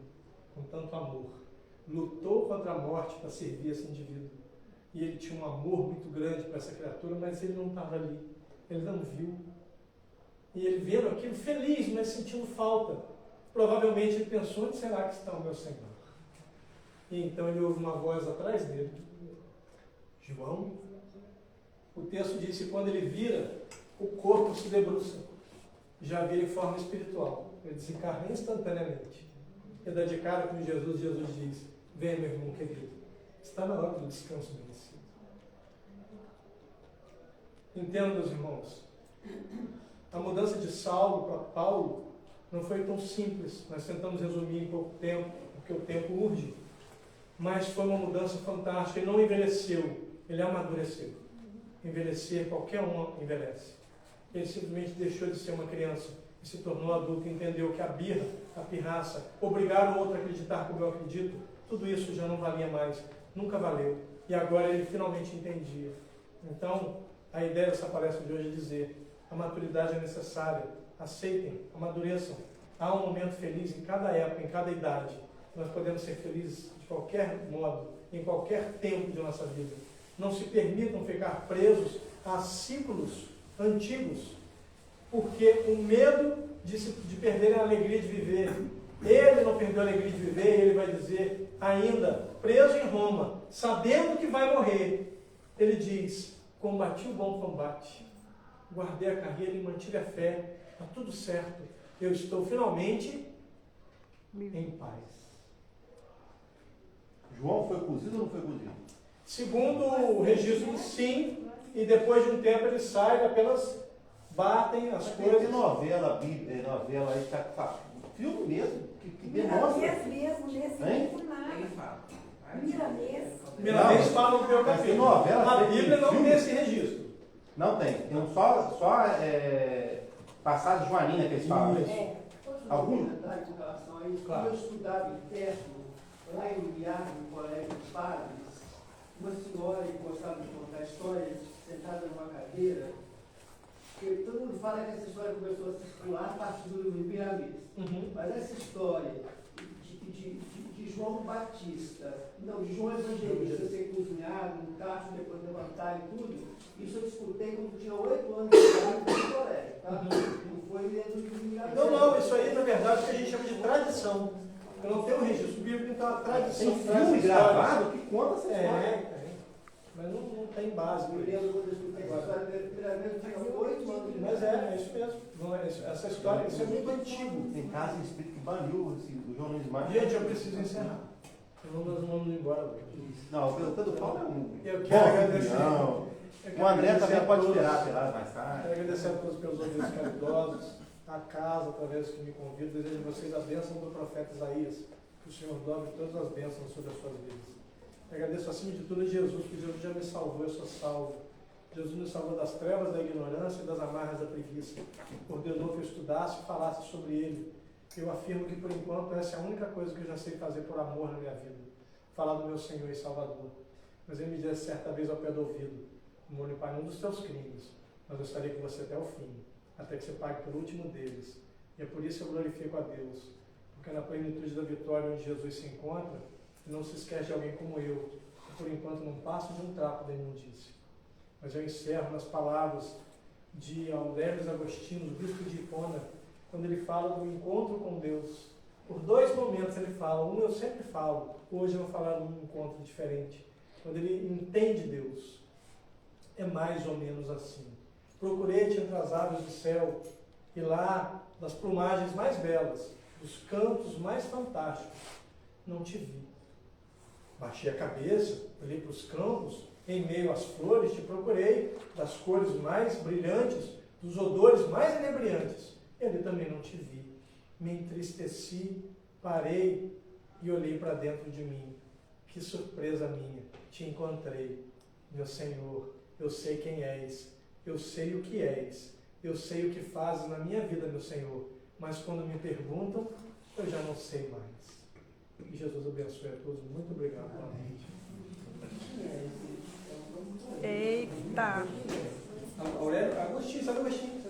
com tanto amor. Lutou contra a morte para servir esse indivíduo. E ele tinha um amor muito grande para essa criatura, mas ele não estava ali. Ele não viu. E ele vendo aquilo feliz, mas sentindo falta. Provavelmente ele pensou: onde será que está o meu Senhor? E então ele ouve uma voz atrás dele: João. O texto diz que quando ele vira, o corpo se debruça. Já vira em forma espiritual. Ele desencarna instantaneamente. E dá de cara com Jesus diz: venha, meu irmão querido, está na hora do descanso merecido. Entendo, meus irmãos, a mudança de Saulo para Paulo não foi tão simples. Nós tentamos resumir em pouco tempo, porque o tempo urge. Mas foi uma mudança fantástica. Ele não envelheceu, ele amadureceu. Envelhecer, qualquer um envelhece. Ele simplesmente deixou de ser uma criança e se tornou adulto, e entendeu que a birra, a pirraça, obrigar o outro a acreditar como eu acredito, tudo isso já não valia mais, nunca valeu. E agora ele finalmente entendia. Então, a ideia dessa palestra de hoje é dizer: a maturidade é necessária, aceitem, amadureçam. Há um momento feliz em cada época, em cada idade. Nós podemos ser felizes de qualquer modo, em qualquer tempo de nossa vida. Não se permitam ficar presos a ciclos antigos, porque o medo de perderem a alegria de viver. Ele não perdeu a alegria de viver, e ele vai dizer, ainda, preso em Roma, sabendo que vai morrer, ele diz, combati o bom combate, guardei a carreira e mantive a fé, está tudo certo, eu estou finalmente em paz. João foi cozido ou não foi cozido? Segundo o registro, sim, e depois de um tempo ele sai, apenas batem as coisas. Tem novela aí, filme mesmo, que demonstra. Milanês mesmo, nesse livro nada. Milanês fala no teu capítulo. Novela, A Bíblia não tem esse registro. Não tem. Tem só passagem joanina que eles falam. Algum comentário com relação a isso? Quando eu estudava interno, lá em Uiá, no colégio de padres, uma senhora que gostava de contar histórias, sentada numa cadeira, que todo mundo fala que essa história começou a circular a partir do livro Milanês. Mas essa história de João Batista, não, de João Evangelista ser cozinhado no cacho, depois levantar e tudo, isso eu escutei quando tinha 8 anos de idade no colégio, tá? Não foi lendo o livro Milanês. Não, isso aí na verdade é o que a gente chama de tradição. Eu não tenho um registro bíblico, então a tradição. Tem filme gravado que conta essa história. Mas não tem base. Eu lembro quando eu escutei essa história pela primeira vez, eu tinha 8 anos de idade. Mas é isso mesmo. Não é, essa história, isso é muito antigo. Tem caso em espírito que baniu o João Luiz Marques. Gente, eu preciso encerrar. Nós não vamos embora hoje. Não, o Pedro Paulo é um. Eu quero agradecer. Não. O André também pode esperar mais tarde. Quero agradecer a todos pelos ouvintes caridosos, a casa, através que me convido. Desejo a vocês a bênção do profeta Isaías. Que o Senhor dobre todas as bênçãos sobre as suas vidas. Agradeço acima de tudo a Jesus, que Jesus já me salvou, eu sou salvo. Jesus me salvou das trevas, da ignorância e das amarras da preguiça. Ordenou que eu estudasse e falasse sobre Ele. Eu afirmo que, por enquanto, essa é a única coisa que eu já sei fazer por amor na minha vida. Falar do meu Senhor e Salvador. Mas Ele me disse certa vez ao pé do ouvido, não vou limpar nenhum dos teus crimes, mas eu estarei com você até o fim, até que você pague pelo último deles. E é por isso que eu glorifico a Deus. Porque na plenitude da vitória onde Jesus se encontra, não se esquece de alguém como eu, que por enquanto não passo de um trapo da imundícia. Mas eu encerro nas palavras de Aurélio Agostinho, do bispo de Hipona, quando ele fala do encontro com Deus. Por 2 momentos ele fala, um eu sempre falo, hoje eu vou falar num encontro diferente. Quando ele entende Deus, é mais ou menos assim. Procurei-te entre as aves do céu, e lá, das plumagens mais belas, dos cantos mais fantásticos, não te vi. Baixei a cabeça, olhei para os campos, em meio às flores te procurei, das cores mais brilhantes, dos odores mais inebriantes, e ali também não te vi. Me entristeci, parei e olhei para dentro de mim. Que surpresa minha, te encontrei. Meu Senhor, eu sei quem és, eu sei o que és, eu sei o que fazes na minha vida, meu Senhor, mas quando me perguntam, eu já não sei mais. Que Jesus abençoe a todos. Muito obrigado pela noite. Eita! Aurélio Agostinho, sabe Agostinho?